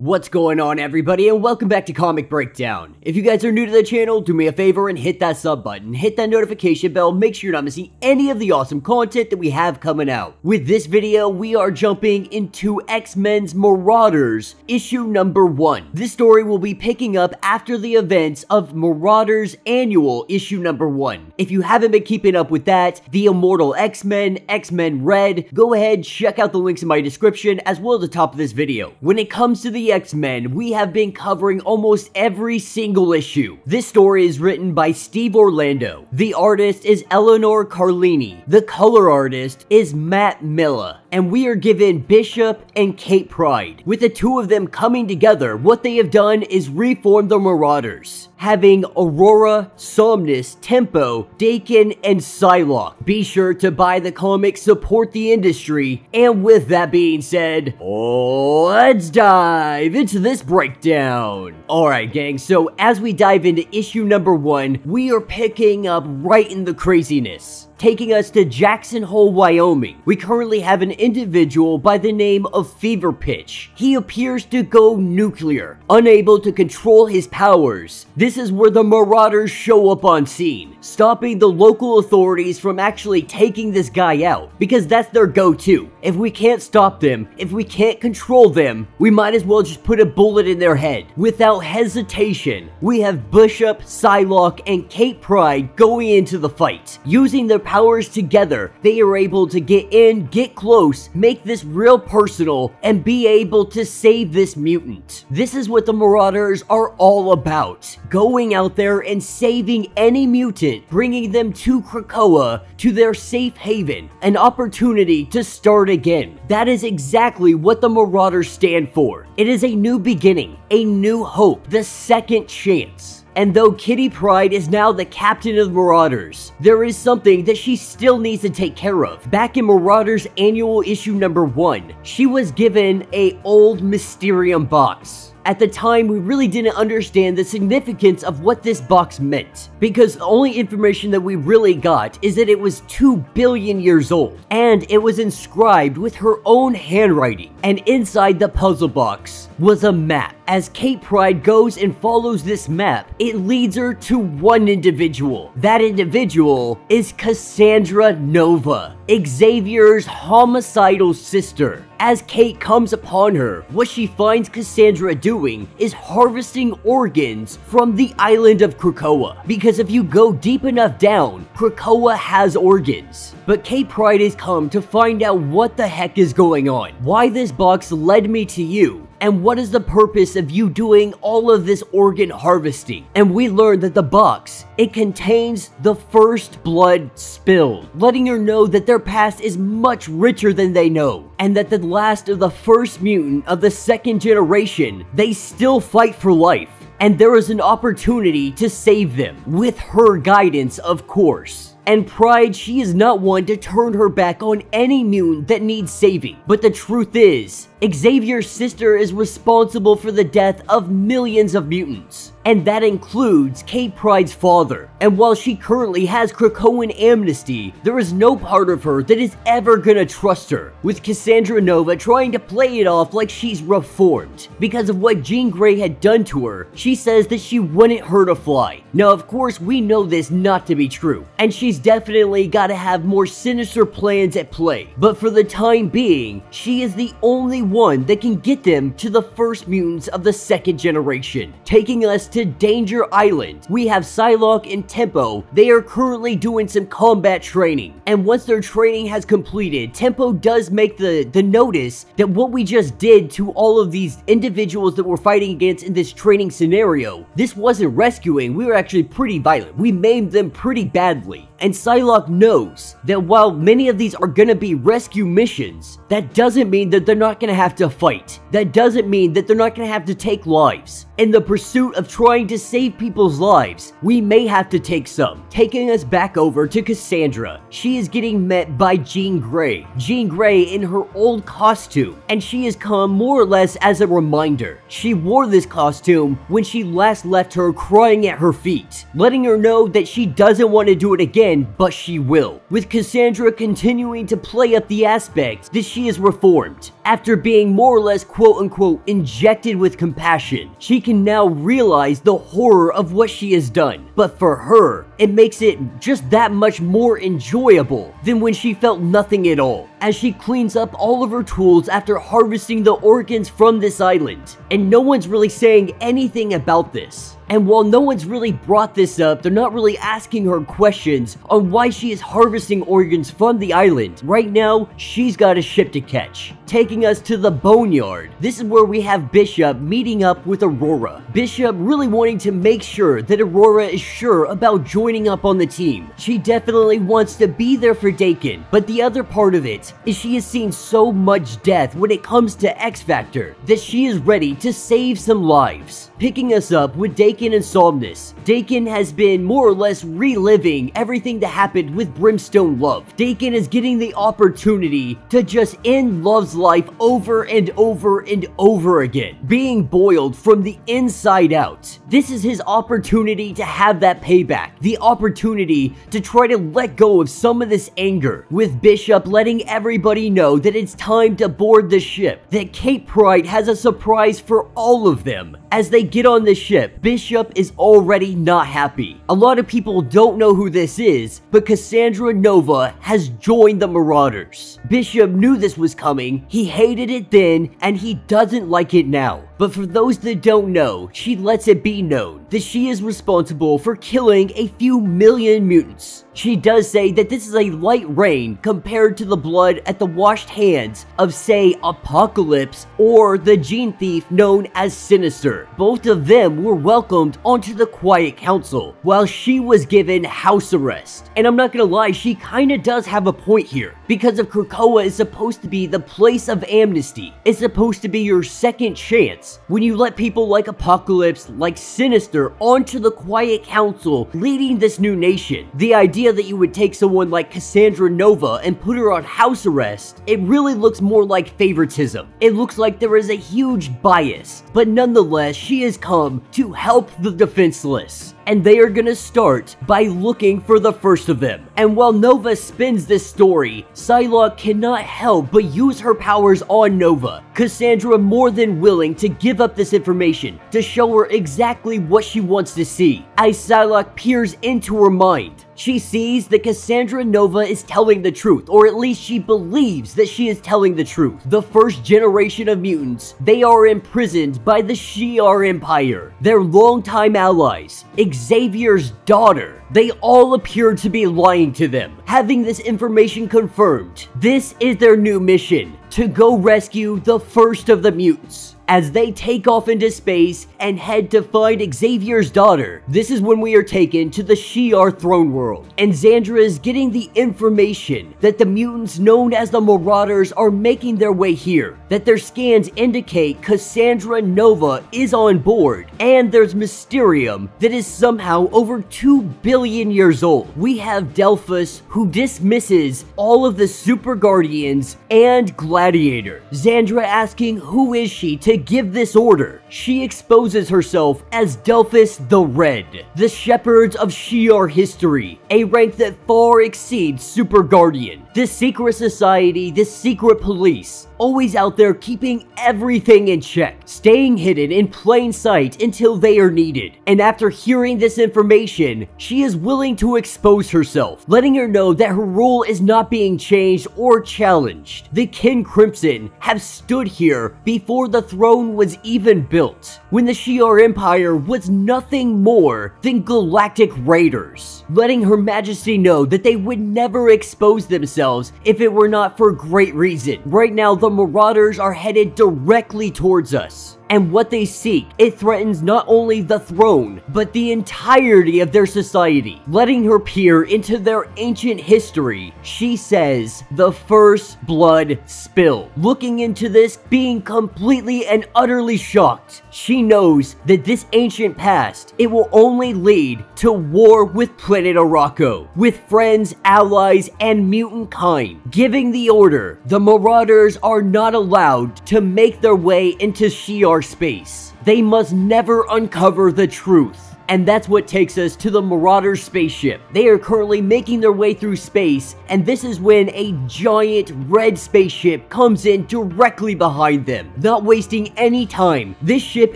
What's going on, everybody, and welcome back to Comic Breakdown. If you guys are new to the channel, do me a favor and hit that sub button, hit that notification bell, make sure you're not missing any of the awesome content that we have coming out. With this video, we are jumping into X-Men's Marauders, issue number 1. This story will be picking up after the events of Marauders Annual, issue number 1. If you haven't been keeping up with that, the Immortal X-Men, X-Men Red, go ahead, check out the links in my description as well as the top of this video. When it comes to the X-Men, we have been covering almost every single issue. This story is written by Steve Orlando. The artist is Eleanor Carlini. The color artist is Matt Milla. And we are given Bishop and Kate Pryde. With the two of them coming together, what they have done is reform the Marauders, having Aurora, Somnus, Tempo, Dakin, and Psylocke. Be sure to buy the comic, support the industry, and with that being said, let's dive into this breakdown. Alright gang, so as we dive into issue number 1, we are picking up right in the craziness, taking us to Jackson Hole, Wyoming. We currently have an individual by the name of Fever Pitch. He appears to go nuclear, unable to control his powers. This is where the Marauders show up on scene, stopping the local authorities from actually taking this guy out, because that's their go-to. If we can't stop them, if we can't control them, we might as well just put a bullet in their head. Without hesitation, we have Bishop, Psylocke, and Kate Pryde going into the fight. Using their powers together, they are able to get in, get close, make this real personal, and be able to save this mutant. This is what the Marauders are all about. Going out there and saving any mutant, bringing them to Krakoa, to their safe haven, an opportunity to start again. That is exactly what the Marauders stand for. It is a new beginning, a new hope, the second chance. And though Kitty Pryde is now the captain of Marauders, there is something that she still needs to take care of. Back in Marauders Annual issue number 1, she was given a old Mysterium box. At the time, we really didn't understand the significance of what this box meant, because the only information that we really got is that it was 2 billion years old, and it was inscribed with her own handwriting. And inside the puzzle box was a map. As Kate Pryde goes and follows this map, it leads her to one individual. That individual is Cassandra Nova, Xavier's homicidal sister. As Kate comes upon her, what she finds Cassandra doing is harvesting organs from the island of Krakoa. Because if you go deep enough down, Krakoa has organs. But Kate Pryde has come to find out what the heck is going on, why this box led me to you, and what is the purpose of you doing all of this organ harvesting. And we learn that the box, it contains the first blood spilled, letting her know that their past is much richer than they know, and that the last of the first mutant of the second generation, they still fight for life. And there is an opportunity to save them, with her guidance, of course. And Pryde, she is not one to turn her back on any mutant that needs saving. But the truth is, Xavier's sister is responsible for the death of millions of mutants. And that includes Kate Pryde's father. And while she currently has Krakoan amnesty, there is no part of her that is ever gonna trust her, with Cassandra Nova trying to play it off like she's reformed. Because of what Jean Grey had done to her, she says that she wouldn't hurt a fly. Now of course we know this not to be true, and she's definitely gotta have more sinister plans at play. But for the time being, she is the only one that can get them to the first mutants of the second generation. Taking us to Danger Island, we have Psylocke and Tempo. They are currently doing some combat training, and once their training has completed, Tempo does make the notice that what we just did to all of these individuals that we're fighting against in this training scenario, this wasn't rescuing, we were actually pretty violent. We maimed them pretty badly. And Psylocke knows that while many of these are gonna be rescue missions, that doesn't mean that they're not gonna have to fight. That doesn't mean that they're not gonna have to take lives. In the pursuit of trying to save people's lives, we may have to take some. Taking us back over to Cassandra, she is getting met by Jean Grey. Jean Grey in her old costume, and she has come more or less as a reminder. She wore this costume when she last left her crying at her feet, letting her know that she doesn't want to do it again can, but she will. With Cassandra continuing to play up the aspect that she is reformed. After being more or less quote-unquote injected with compassion, she can now realize the horror of what she has done. But for her, it makes it just that much more enjoyable than when she felt nothing at all, as she cleans up all of her tools after harvesting the organs from this island. And no one's really saying anything about this. And while no one's really brought this up, they're not really asking her questions on why she is harvesting organs from the island. Right now, she's got a ship to catch. Taking us to the Boneyard. This is where we have Bishop meeting up with Aurora. Bishop really wanting to make sure that Aurora is sure about joining up on the team. She definitely wants to be there for Dakin, but the other part of it is she has seen so much death when it comes to X Factor that she is ready to save some lives. Picking us up with Dakin and Somnus. Dakin has been more or less reliving everything that happened with Brimstone Love. Dakin is getting the opportunity to just end Love's life over and over and over again, being boiled from the inside out. This is his opportunity to have that payback, the opportunity to try to let go of some of this anger, with Bishop letting everybody know that it's time to board the ship, that Cape Pryde has a surprise for all of them. As they get on the ship, Bishop is already not happy. A lot of people don't know who this is, but Cassandra Nova has joined the Marauders. Bishop knew this was coming, he hated it then, and he doesn't like it now. But for those that don't know, she lets it be known that she is responsible for killing a few million mutants. She does say that this is a light rain compared to the blood at the washed hands of, say, Apocalypse or the gene thief known as Sinister. Both of them were welcomed onto the Quiet Council, while she was given house arrest. And I'm not gonna lie, she kinda does have a point here, because if Krakoa is supposed to be the place of amnesty, it's supposed to be your second chance. When you let people like Apocalypse, like Sinister, onto the Quiet Council leading this new nation, the idea that you would take someone like Cassandra Nova and put her on house arrest, it really looks more like favoritism. It looks like there is a huge bias, but nonetheless, she has come to help the defenseless. And they are gonna start by looking for the first of them. And while Nova spins this story, Psylocke cannot help but use her powers on Nova. Cassandra more than willing to give up this information to show her exactly what she wants to see. As Psylocke peers into her mind, she sees that Cassandra Nova is telling the truth, or at least she believes that she is telling the truth. The first generation of mutants, they are imprisoned by the Shi'ar Empire, their longtime allies, Xavier's daughter. They all appear to be lying to them. Having this information confirmed, this is their new mission, to go rescue the first of the mutants. As they take off into space and head to find Xavier's daughter, this is when we are taken to the Shi'ar throne world, and Xandra is getting the information that the mutants known as the Marauders are making their way here, that their scans indicate Cassandra Nova is on board, and there's Mysterium that is somehow over 2 billion years old. We have Delphus, who dismisses all of the Super Guardians and Gladiator. Xandra asking who is she to give this order. She exposes herself as Delphus the Red, the Shepherds of Shi'ar history, a rank that far exceeds Super Guardian. This secret society, this secret police, always out there keeping everything in check, staying hidden in plain sight until they are needed. And after hearing this information, she is willing to expose herself, letting her know that her role is not being changed or challenged. The Kin Crimson have stood here before the throne was even built, when the Shi'ar Empire was nothing more than galactic raiders, letting Her Majesty know that they would never expose themselves if it were not for great reason. Right now, the Marauders are headed directly towards us. And what they seek, it threatens not only the throne, but the entirety of their society. Letting her peer into their ancient history, she says, the first blood spill. Looking into this, being completely and utterly shocked, she knows that this ancient past, it will only lead to war with planet Arakko, with friends, allies, and mutant kind. Giving the order, the Marauders are not allowed to make their way into Shi'ar space. They must never uncover the truth. And that's what takes us to the Marauders spaceship. They are currently making their way through space, and this is when a giant red spaceship comes in directly behind them. Not wasting any time, this ship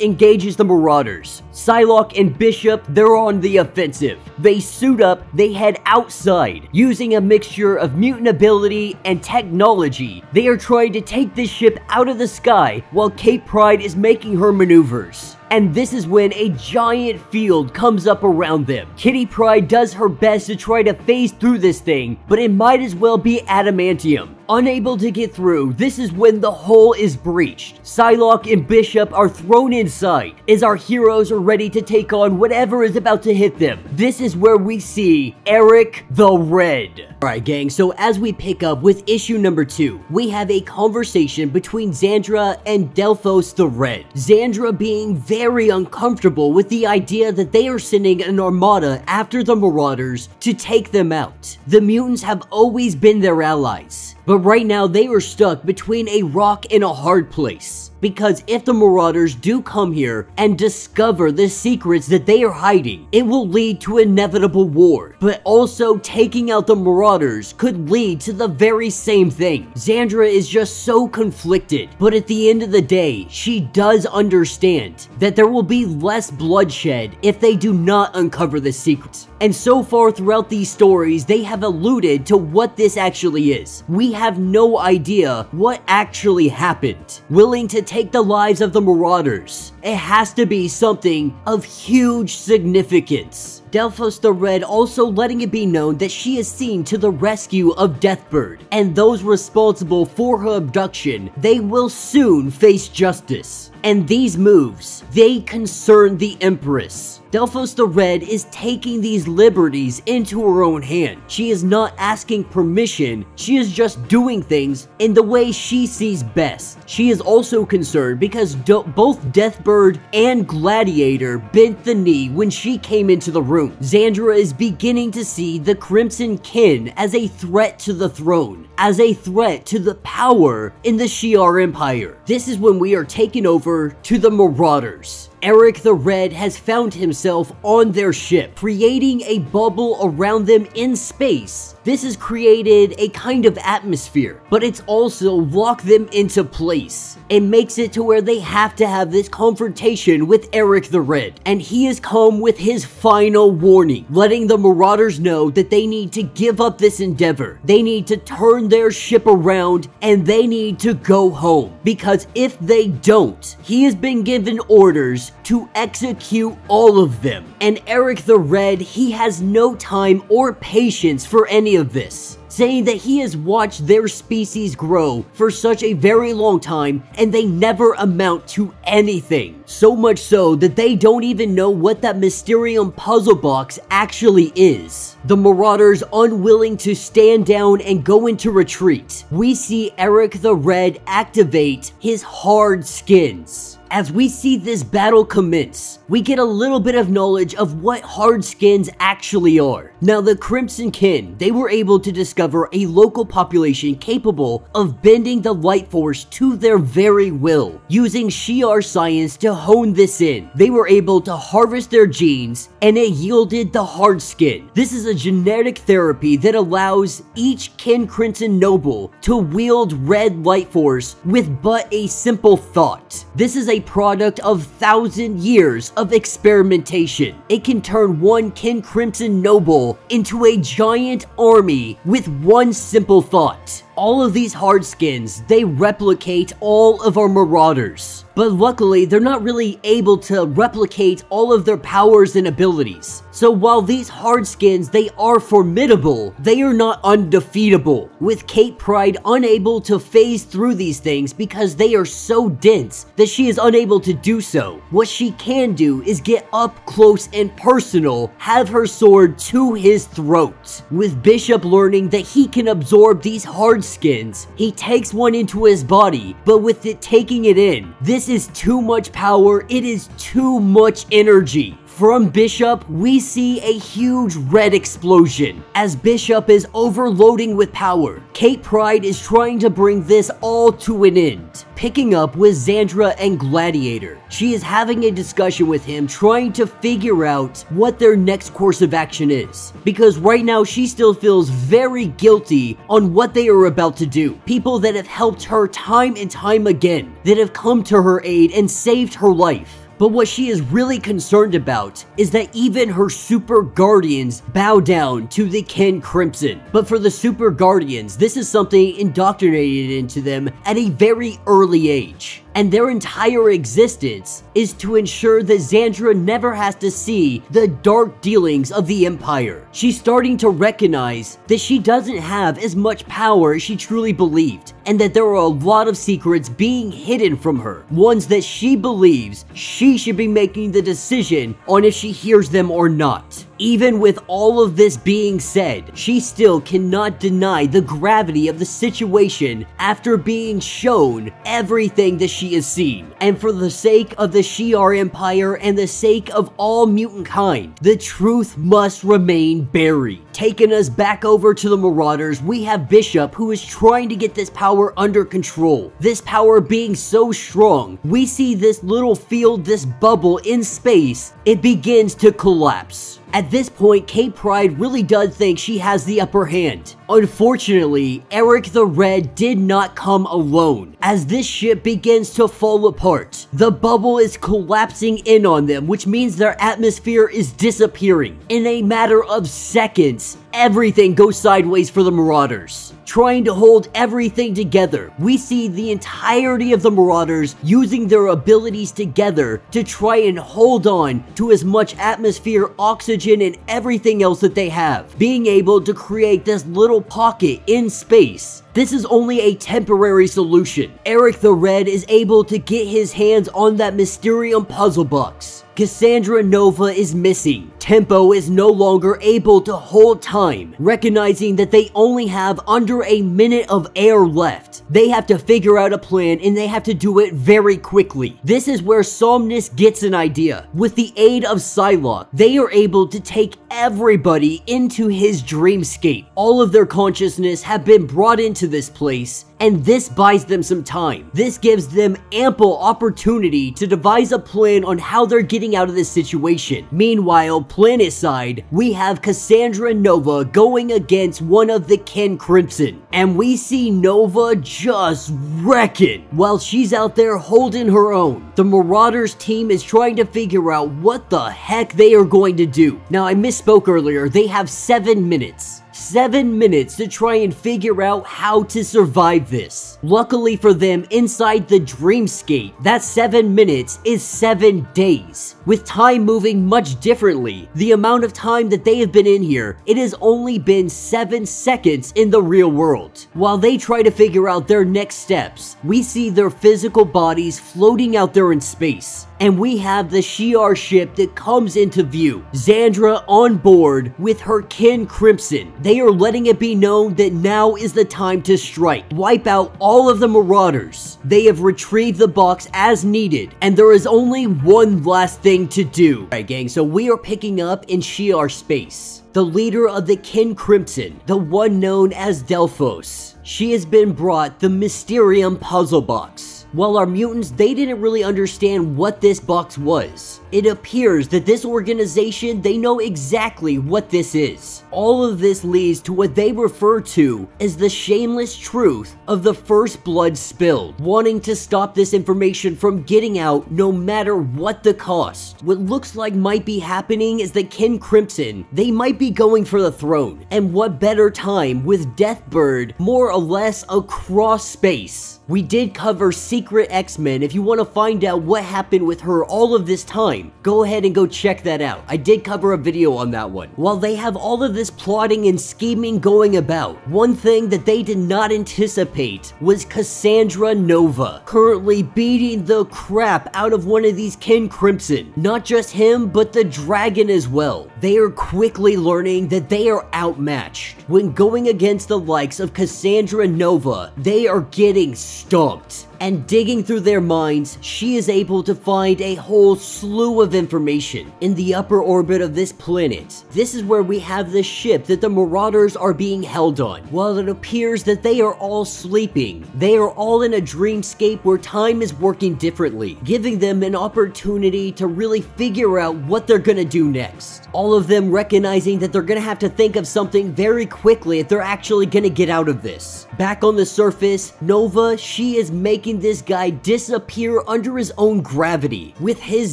engages the Marauders. Psylocke and Bishop, they're on the offensive. They suit up, they head outside. Using a mixture of mutant ability and technology, they are trying to take this ship out of the sky while Pryde is making her maneuvers. And this is when a giant field comes up around them. Pryde does her best to try to phase through this thing, but it might as well be adamantium. Unable to get through, this is when the hole is breached. Psylocke and Bishop are thrown inside as our heroes are ready to take on whatever is about to hit them. This is where we see Eric the Red. Alright gang, so as we pick up with issue number 2, we have a conversation between Xandra and Delphos the Red. Xandra being very uncomfortable with the idea that they are sending an armada after the Marauders to take them out. The mutants have always been their allies, but right now they are stuck between a rock and a hard place. Because if the Marauders do come here and discover the secrets that they are hiding, it will lead to inevitable war. But also taking out the Marauders could lead to the very same thing. Xandra is just so conflicted, but at the end of the day, she does understand that there will be less bloodshed if they do not uncover the secrets. And so far throughout these stories, they have alluded to what this actually is. We have no idea what actually happened. Willing to take the lives of the Marauders, it has to be something of huge significance. Delphos the Red also letting it be known that she is seen to the rescue of Deathbird, and those responsible for her abduction, they will soon face justice. And these moves, they concern the Empress. Delphos the Red is taking these liberties into her own hand. She is not asking permission, she is just doing things in the way she sees best. She is also concerned because both Deathbird and Gladiator bent the knee when she came into the room. Xandra is beginning to see the Crimson Kin as a threat to the throne, as a threat to the power in the Shi'ar Empire. This is when we are taken over to the Marauders. Eric the Red has found himself on their ship, creating a bubble around them in space. This has created a kind of atmosphere, but it's also locked them into place. It makes it to where they have to have this confrontation with Eric the Red, and he has come with his final warning, letting the Marauders know that they need to give up this endeavor. They need to turn their ship around, and they need to go home, because if they don't, he has been given orders to execute all of them. And Eric the Red, he has no time or patience for any of this, saying that he has watched their species grow for such a very long time and they never amount to anything. So much so that they don't even know what that Mysterium puzzle box actually is. The Marauders unwilling to stand down and go into retreat. We see Eric the Red activate his hard skins. As we see this battle commence, we get a little bit of knowledge of what hard skins actually are. Now, the Crimson Kin, they were able to discover a local population capable of bending the light force to their very will. Using Shi'ar science to hone this in, they were able to harvest their genes and it yielded the hard skin. This is a genetic therapy that allows each Kin Crimson Noble to wield red light force with but a simple thought. This is a product of 1,000 years of experimentation. It can turn one Kin Crimson Noble into a giant army with one simple thought. All of these hard skins, they replicate all of our Marauders. But luckily, they're not really able to replicate all of their powers and abilities. So while these hard skins, they are formidable, they are not undefeatable. With Pryde unable to phase through these things because they are so dense that she is unable to do so. What she can do is get up close and personal, have her sword to his throat. With Bishop learning that he can absorb these hard skins, he takes one into his body, but with it taking it in, this is too much power, it is too much energy From Bishop, we see a huge red explosion. As Bishop is overloading with power, Kate Pryde is trying to bring this all to an end. Picking up with Xandra and Gladiator, she is having a discussion with him, trying to figure out what their next course of action is. Because right now she still feels very guilty on what they are about to do. People that have helped her time and time again, that have come to her aid and saved her life. But what she is really concerned about is that even her Super Guardians bow down to the Kin Crimson. But for the Super Guardians, this is something indoctrinated into them at a very early age. And their entire existence is to ensure that Xandra never has to see the dark dealings of the Empire. She's starting to recognize that she doesn't have as much power as she truly believed, and that there are a lot of secrets being hidden from her, ones that she believes she should be making the decision on if she hears them or not. Even with all of this being said, she still cannot deny the gravity of the situation after being shown everything that she has seen. And for the sake of the Shi'ar Empire and the sake of all mutant kind, the truth must remain buried. Taking us back over to the Marauders, we have Bishop, who is trying to get this power under control. This power being so strong, we see this little field, this bubble in space, it begins to collapse. At this point, Kate Pryde really does think she has the upper hand. Unfortunately, Eric the Red did not come alone. As this ship begins to fall apart, the bubble is collapsing in on them, which means their atmosphere is disappearing. In a matter of seconds, everything goes sideways for the Marauders. Trying to hold everything together, we see the entirety of the Marauders using their abilities together to try and hold on to as much atmosphere, oxygen, and everything else that they have, being able to create this little pocket in space. This is only a temporary solution. Eric the Red is able to get his hands on that Mysterium puzzle box. Cassandra Nova is missing. Tempo is no longer able to hold time, recognizing that they only have under a minute of air left. They have to figure out a plan, and they have to do it very quickly. This is where Somnus gets an idea. With the aid of Psylocke, they are able to take everybody into his dreamscape. All of their consciousness have been brought into this place, and this buys them some time. This gives them ample opportunity to devise a plan on how they're getting out of this situation. Meanwhile, planet side, we have Cassandra Nova going against one of the Kin Crimson, and we see Nova just wrecking while she's out there holding her own. The Marauders team is trying to figure out what the heck they are going to do. Now, I misspoke earlier. They have 7 minutes. 7 minutes to try and figure out how to survive this. Luckily for them, inside the dreamscape, that 7 minutes is 7 days. With time moving much differently, the amount of time that they have been in here, it has only been 7 seconds in the real world. While they try to figure out their next steps, we see their physical bodies floating out there in space. And we have the Shi'ar ship that comes into view. Xandra on board with her Kin Crimson. They are letting it be known that now is the time to strike. Wipe out all of the Marauders. They have retrieved the box as needed, and there is only one last thing to do. Alright gang, so we are picking up in Shi'ar space. The leader of the Kin Crimson, the one known as Delphos. She has been brought the Mysterium puzzle box. While our mutants, they didn't really understand what this box was. It appears that this organization, they know exactly what this is. All of this leads to what they refer to as the shameless truth of the first blood spilled, wanting to stop this information from getting out no matter what the cost. What looks like might be happening is that Kin Crimson, they might be going for the throne. And what better time with Deathbird more or less across space. We did cover Secret X-Men. If you want to find out what happened with her all of this time, go ahead and go check that out. I did cover a video on that one. While they have all of this plotting and scheming going about, one thing that they did not anticipate was Cassandra Nova currently beating the crap out of one of these Kin Crimson. Not just him, but the dragon as well. They are quickly learning that they are outmatched. When going against the likes of Cassandra Nova, they are getting stomped. And Digging through their minds, she is able to find a whole slew of information in the upper orbit of this planet. This is where we have the ship that the Marauders are being held on. While it appears that they are all sleeping, they are all in a dreamscape where time is working differently, giving them an opportunity to really figure out what they're gonna do next. All of them recognizing that they're gonna have to think of something very quickly if they're actually gonna get out of this. Back on the surface, Nova, she is making this guy disappear under his own gravity. With his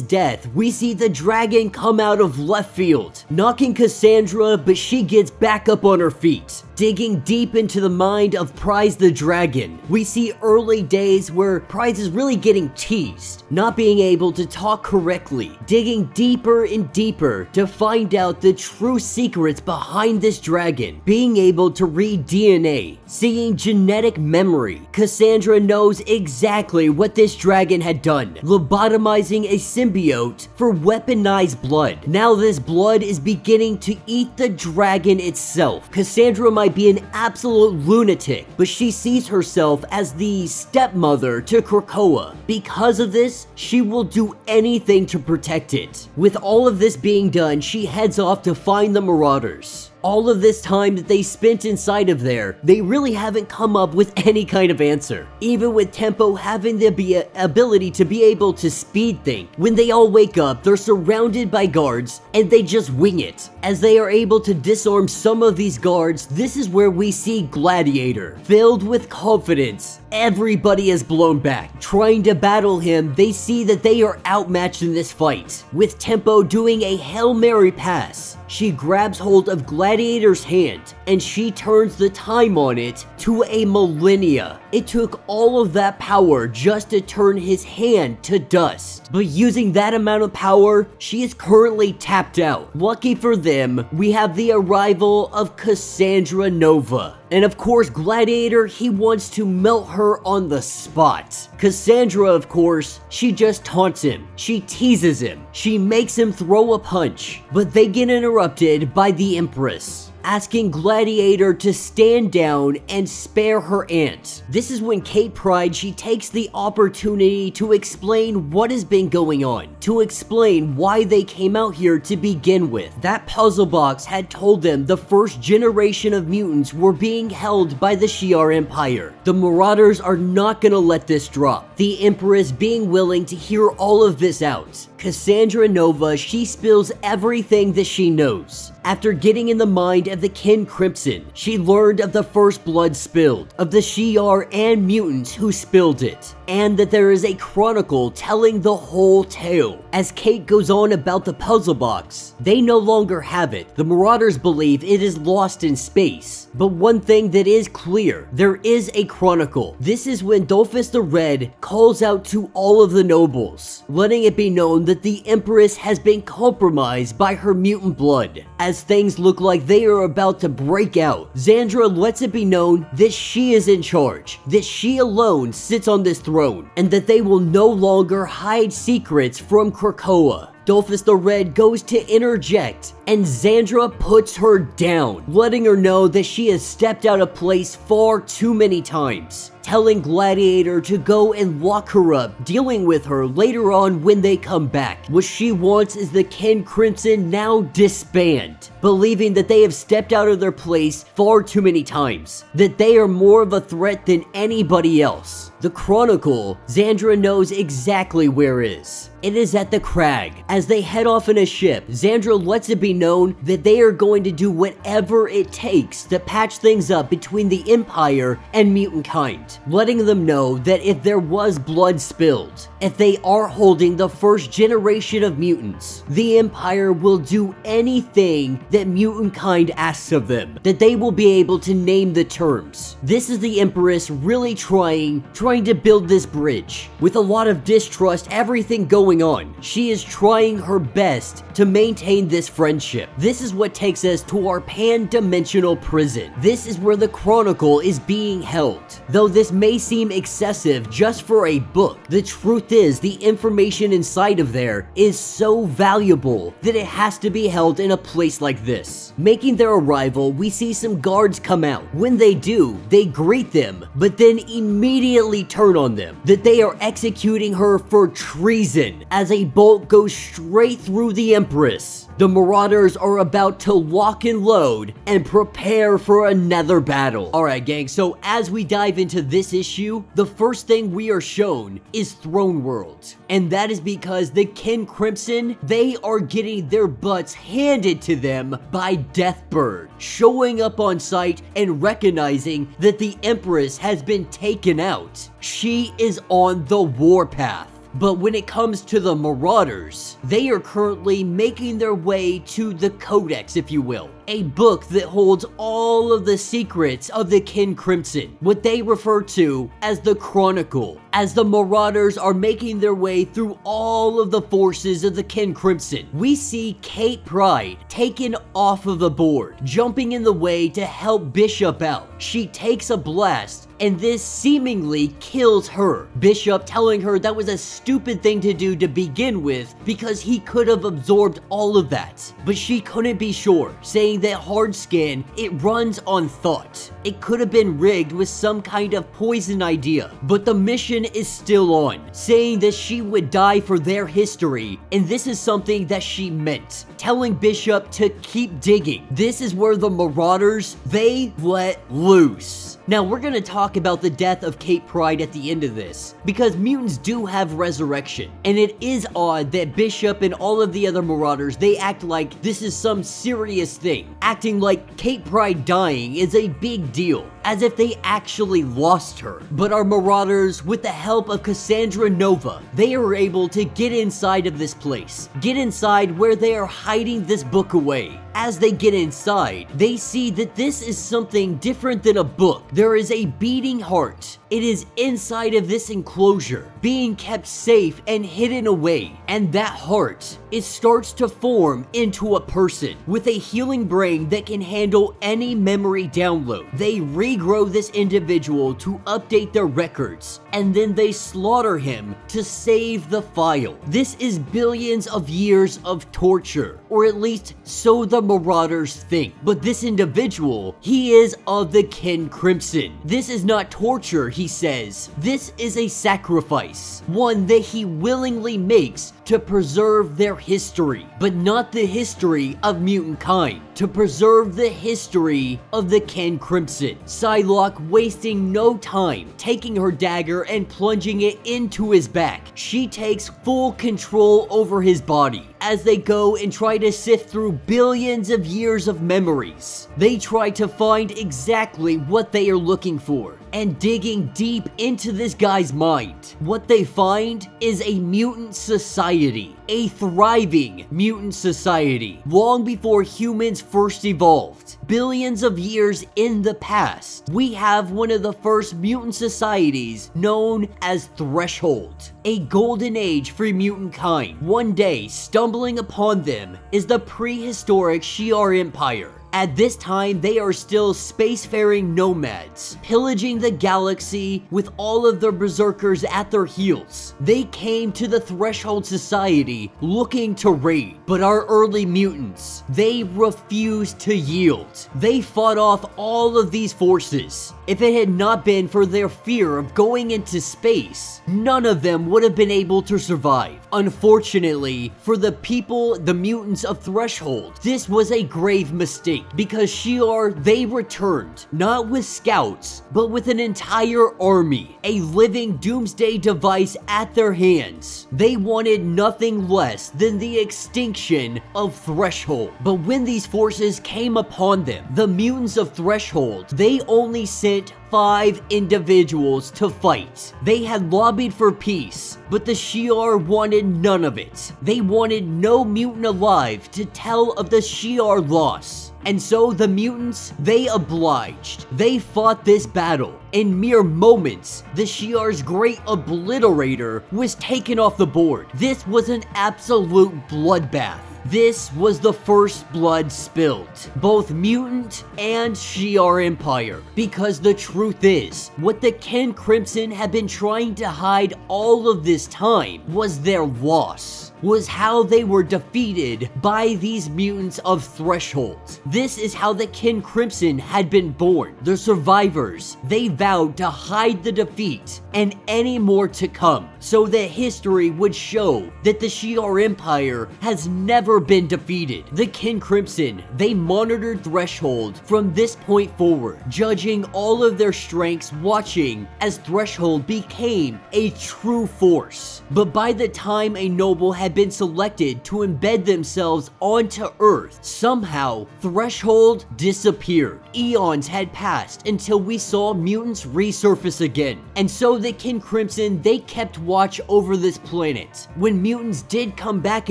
death, we see the dragon come out of left field, knocking Cassandra, but she gets back up on her feet. Digging deep into the mind of Pryde the dragon, we see early days where Pryde is really getting teased, not being able to talk correctly, digging deeper and deeper to find out the true secrets behind this dragon, being able to read DNA, seeing genetic memory. Cassandra knows exactly what this dragon had done, lobotomizing a symbiote for weaponized blood. Now this blood is beginning to eat the dragon itself. Cassandra might be an absolute lunatic, but she sees herself as the stepmother to Krakoa. Because of this, she will do anything to protect it. With all of this being done, she heads off to find the Marauders. All of this time that they spent inside of there, they really haven't come up with any kind of answer. Even with Tempo having the ability to be able to speed think, when they all wake up, they're surrounded by guards and they just wing it. As they are able to disarm some of these guards, this is where we see Gladiator. Filled with confidence, everybody is blown back. Trying to battle him, they see that they are outmatched in this fight. With Tempo doing a Hail Mary pass, she grabs hold of Gladiator's hand and she turns the time on it to a millennia. It took all of that power just to turn his hand to dust. But using that amount of power, she is currently tapped out. Lucky for them, we have the arrival of Cassandra Nova. And of course, Gladiator, he wants to melt her on the spot. Cassandra, of course, she just taunts him. She teases him. She makes him throw a punch. But they get interrupted by the Empress, asking Gladiator to stand down and spare her aunt. This is when Kate Pryde, she takes the opportunity to explain what has been going on, to explain why they came out here to begin with. That puzzle box had told them the first generation of mutants were being held by the Shi'ar Empire. The Marauders are not gonna let this drop. The Empress being willing to hear all of this out. Cassandra Nova, she spills everything that she knows. After getting in the mind of the Kin Crimson, she learned of the first blood spilled, of the Shi'ar and mutants who spilled it, and that there is a chronicle telling the whole tale. As Kate goes on about the puzzle box, they no longer have it. The Marauders believe it is lost in space. But one thing that is clear, there is a chronicle. This is when Dolphus the Red calls out to all of the nobles, letting it be known that the Empress has been compromised by her mutant blood. As things look like they are about to break out, Xandra lets it be known that she is in charge, that she alone sits on this throne, and that they will no longer hide secrets from Krakoa. Dolphus the Red goes to interject, and Xandra puts her down, letting her know that she has stepped out of place far too many times, telling Gladiator to go and lock her up, dealing with her later on when they come back. What she wants is the Kin Crimson now disband, believing that they have stepped out of their place far too many times, that they are more of a threat than anybody else. The Chronicle, Xandra knows exactly where it is. It is at the crag. As they head off in a ship, Xandra lets it be known that they are going to do whatever it takes to patch things up between the Empire and mutantkind, letting them know that if there was blood spilled, if they are holding the first generation of mutants, the Empire will do anything that mutantkind asks of them, that they will be able to name the terms. This is the Empress really trying to build this bridge. With a lot of distrust, everything going on, she is trying her best to maintain this friendship. friendship. This is what takes us to our pan-dimensional prison. This is where the Chronicle is being held. Though this may seem excessive just for a book, the truth is the information inside of there is so valuable that it has to be held in a place like this. Making their arrival, we see some guards come out. When they do, they greet them, but then immediately turn on them that they are executing her for treason as a bolt goes straight through the Empress. The Marauders are about to lock and load and prepare for another battle. Alright gang, so as we dive into this issue, the first thing we are shown is Throne World. And that is because the Kin Crimson, they are getting their butts handed to them by Deathbird, showing up on site and recognizing that the Empress has been taken out. She is on the warpath. But when it comes to the Marauders, they are currently making their way to the Codex, if you will. A book that holds all of the secrets of the Kin Crimson, what they refer to as the Chronicle. As the Marauders are making their way through all of the forces of the Kin Crimson, we see Kate Pryde taken off of the board, jumping in the way to help Bishop out. She takes a blast, and this seemingly kills her. Bishop telling her that was a stupid thing to do to begin with because he could have absorbed all of that. But she couldn't be sure, saying that hard skin, it runs on thought. It could have been rigged with some kind of poison idea, but the mission is still on, saying that she would die for their history, and this is something that she meant, telling Bishop to keep digging. This is where the Marauders, they let loose. Now we're gonna talk about the death of Kate Pryde at the end of this, because mutants do have resurrection, and it is odd that Bishop and all of the other Marauders, they act like this is some serious thing, acting like Kate Pryde dying is a big deal, as if they actually lost her. But our Marauders, with the help of Cassandra Nova, they are able to get inside of this place, get inside where they are hiding this book away. As they get inside, they see that this is something different than a book. There is a beating heart. It is inside of this enclosure, being kept safe and hidden away. And that heart, it starts to form into a person with a healing brain that can handle any memory download. They regrow this individual to update their records, and then they slaughter him to save the file. This is billions of years of torture, or at least so the Marauders think. But this individual, he is of the Kin Crimson. This is not torture, he says. This is a sacrifice, one that he willingly makes to preserve their history, but not the history of mutant kind, to preserve the history of the Kin Crimson. Psylocke wasting no time, taking her dagger and plunging it into his back. She takes full control over his body as they go and try to sift through billions of years of memories. They try to find exactly what they are looking for, and digging deep into this guy's mind, what they find is a mutant society, a thriving mutant society, long before humans first evolved. Billions of years in the past, we have one of the first mutant societies known as Threshold, a golden age for mutant kind. One day, stumbling upon them is the prehistoric Shi'ar Empire. At this time, they are still spacefaring nomads, pillaging the galaxy with all of their berserkers at their heels. They came to the Threshold Society looking to raid, but our early mutants, they refused to yield. They fought off all of these forces. If it had not been for their fear of going into space, none of them would have been able to survive. Unfortunately, for the people, the mutants of Threshold, this was a grave mistake, because Shi'ar, they returned, not with scouts, but with an entire army, a living doomsday device at their hands. They wanted nothing less than the extinction of Threshold. But when these forces came upon them, the mutants of Threshold, they only sent 5 individuals to fight. They had lobbied for peace, but the Shi'ar wanted none of it. They wanted no mutant alive to tell of the Shi'ar loss. And so the mutants, they obliged. They fought this battle, In mere moments, the Shi'ar's great obliterator was taken off the board. This was an absolute bloodbath. This was the first blood spilled, both mutant and Shi'ar Empire, because the truth is, what the Kin Crimson had been trying to hide all of this time was their loss, was how they were defeated by these mutants of Threshold. This is how the Kin Crimson had been born. The survivors, they vowed to hide the defeat and any more to come, so that history would show that the Shi'ar Empire has never been defeated. The Kin Crimson, they monitored Threshold from this point forward, judging all of their strengths, watching as Threshold became a true force. But by the time a noble had been selected to embed themselves onto Earth, somehow Threshold disappeared. Eons had passed until we saw mutants resurface again, and so the Kin Crimson, they kept watch over this planet. When mutants did come back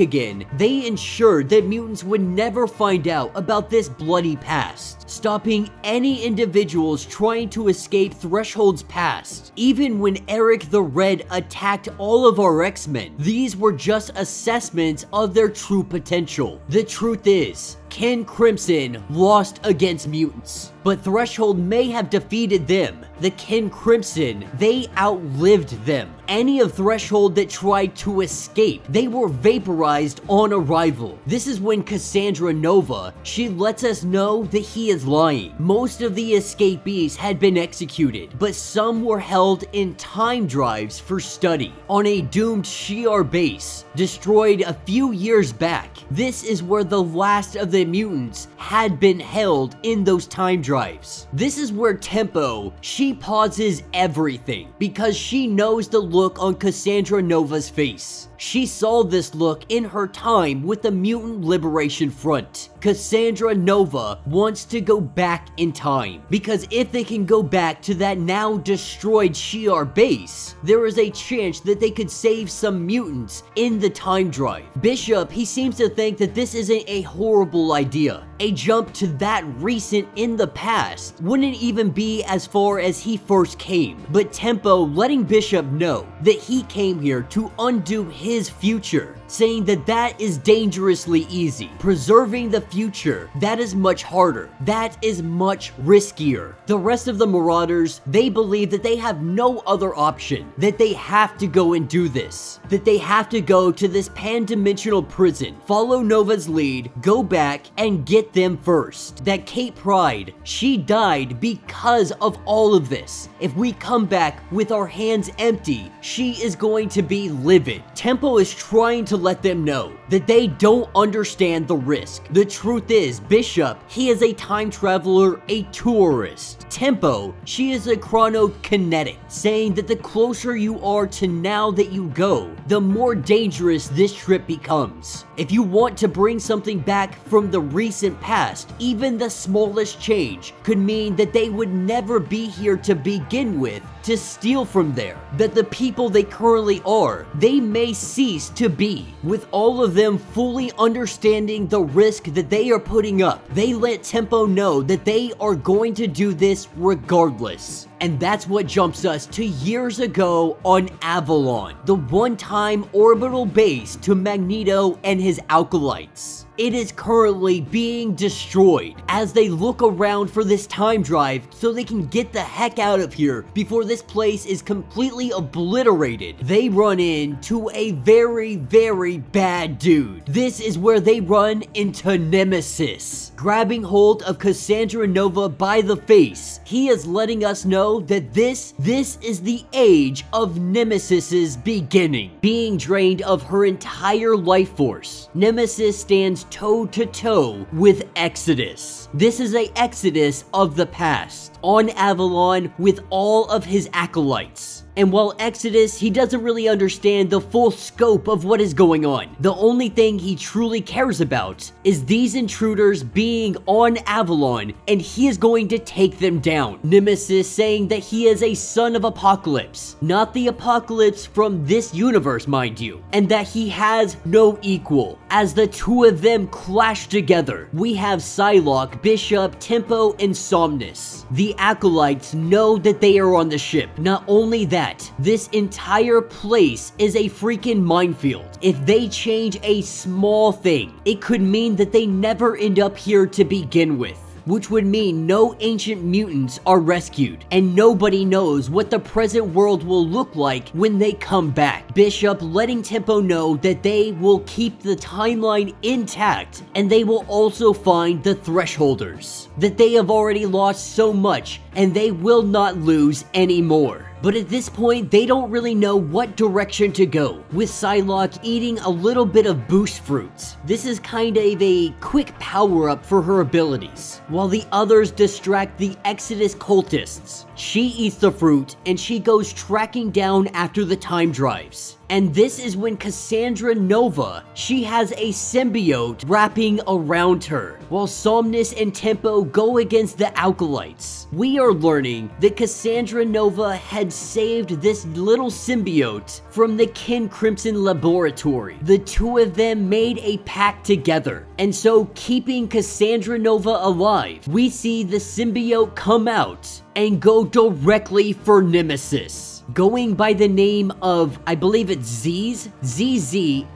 again, they ensured that mutants would never find out about this bloody past, stopping any individuals trying to escape Threshold's past. Even when Eric the Red attacked all of our X-Men, these were just assessments of their true potential. The truth is, Kin Crimson lost against mutants, but Threshold may have defeated them. The Kin Crimson, they outlived them. Any of Threshold that tried to escape, they were vaporized on arrival. This is when Cassandra Nova, she lets us know that he is lying. Most of the escapees had been executed, but some were held in time drives for study on a doomed Shi'ar base, destroyed a few years back. This is where the last of the mutants had been held in those time drives. This is where Tempo, she pauses everything because she knows the look on Cassandra Nova's face. She saw this look in her time with the Mutant Liberation Front. Cassandra Nova wants to go back in time, because if they can go back to that now destroyed Shi'ar base, there is a chance that they could save some mutants in the time drive. Bishop, he seems to think that this isn't a horrible idea. A jump to that recent in the past wouldn't even be as far as he first came, but Tempo letting Bishop know that he came here to undo his future, saying that that is dangerously easy. Preserving the future, that is much harder. That is much riskier. The rest of the Marauders, they believe that they have no other option, that they have to go and do this, that they have to go to this pan-dimensional prison, follow Nova's lead, go back and get them first. That Kate Pryde, she died because of all of this. If we come back with our hands empty, she is going to be livid. Tempo is trying to let them know that they don't understand the risk. The truth is, Bishop, he is a time traveler, a tourist. Tempo, she is a chronokinetic, saying that the closer you are to now that you go, the more dangerous this trip becomes. If you want to bring something back from the recent past, even the smallest change could mean that they would never be here to begin with to steal from there. That the people they currently are, they may cease to be. With all of them fully understanding the risk that they are putting up, they let Tempo know that they are going to do this regardless. And that's what jumps us to years ago on Avalon, the one-time orbital base to Magneto and his acolytes. It is currently being destroyed as they look around for this time drive so they can get the heck out of here before this place is completely obliterated. They run into a very, very bad dude. This is where they run into Nemesis. Grabbing hold of Cassandra Nova by the face, he is letting us know that this is the age of Nemesis's beginning. Being drained of her entire life force, Nemesis stands toe-to-toe with Exodus. This is a Exodus of the past, on Avalon with all of his acolytes. And while Exodus, he doesn't really understand the full scope of what is going on. The only thing he truly cares about is these intruders being on Avalon, and he is going to take them down. Nemesis saying that he is a son of Apocalypse, not the Apocalypse from this universe, mind you, and that he has no equal. As the two of them clash together, we have Psylocke, Bishop, Tempo, and Somnus. The Acolytes know that they are on the ship. Not only that, this entire place is a freaking minefield. If they change a small thing, it could mean that they never end up here to begin with, which would mean no ancient mutants are rescued, and nobody knows what the present world will look like when they come back. Bishop letting Tempo know that they will keep the timeline intact, and they will also find the Thresholders, that they have already lost so much, and they will not lose anymore. But at this point, they don't really know what direction to go, with Psylocke eating a little bit of boost fruits. This is kind of a quick power-up for her abilities, while the others distract the Exodus cultists. She eats the fruit, and she goes tracking down after the time drives. And this is when Cassandra Nova, she has a symbiote wrapping around her, while Somnus and Tempo go against the Acolytes. We are learning that Cassandra Nova had saved this little symbiote from the Kin Crimson laboratory. The two of them made a pact together, and so keeping Cassandra Nova alive, we see the symbiote come out and go directly for Nemesis, going by the name of, I believe it's ZZXZ,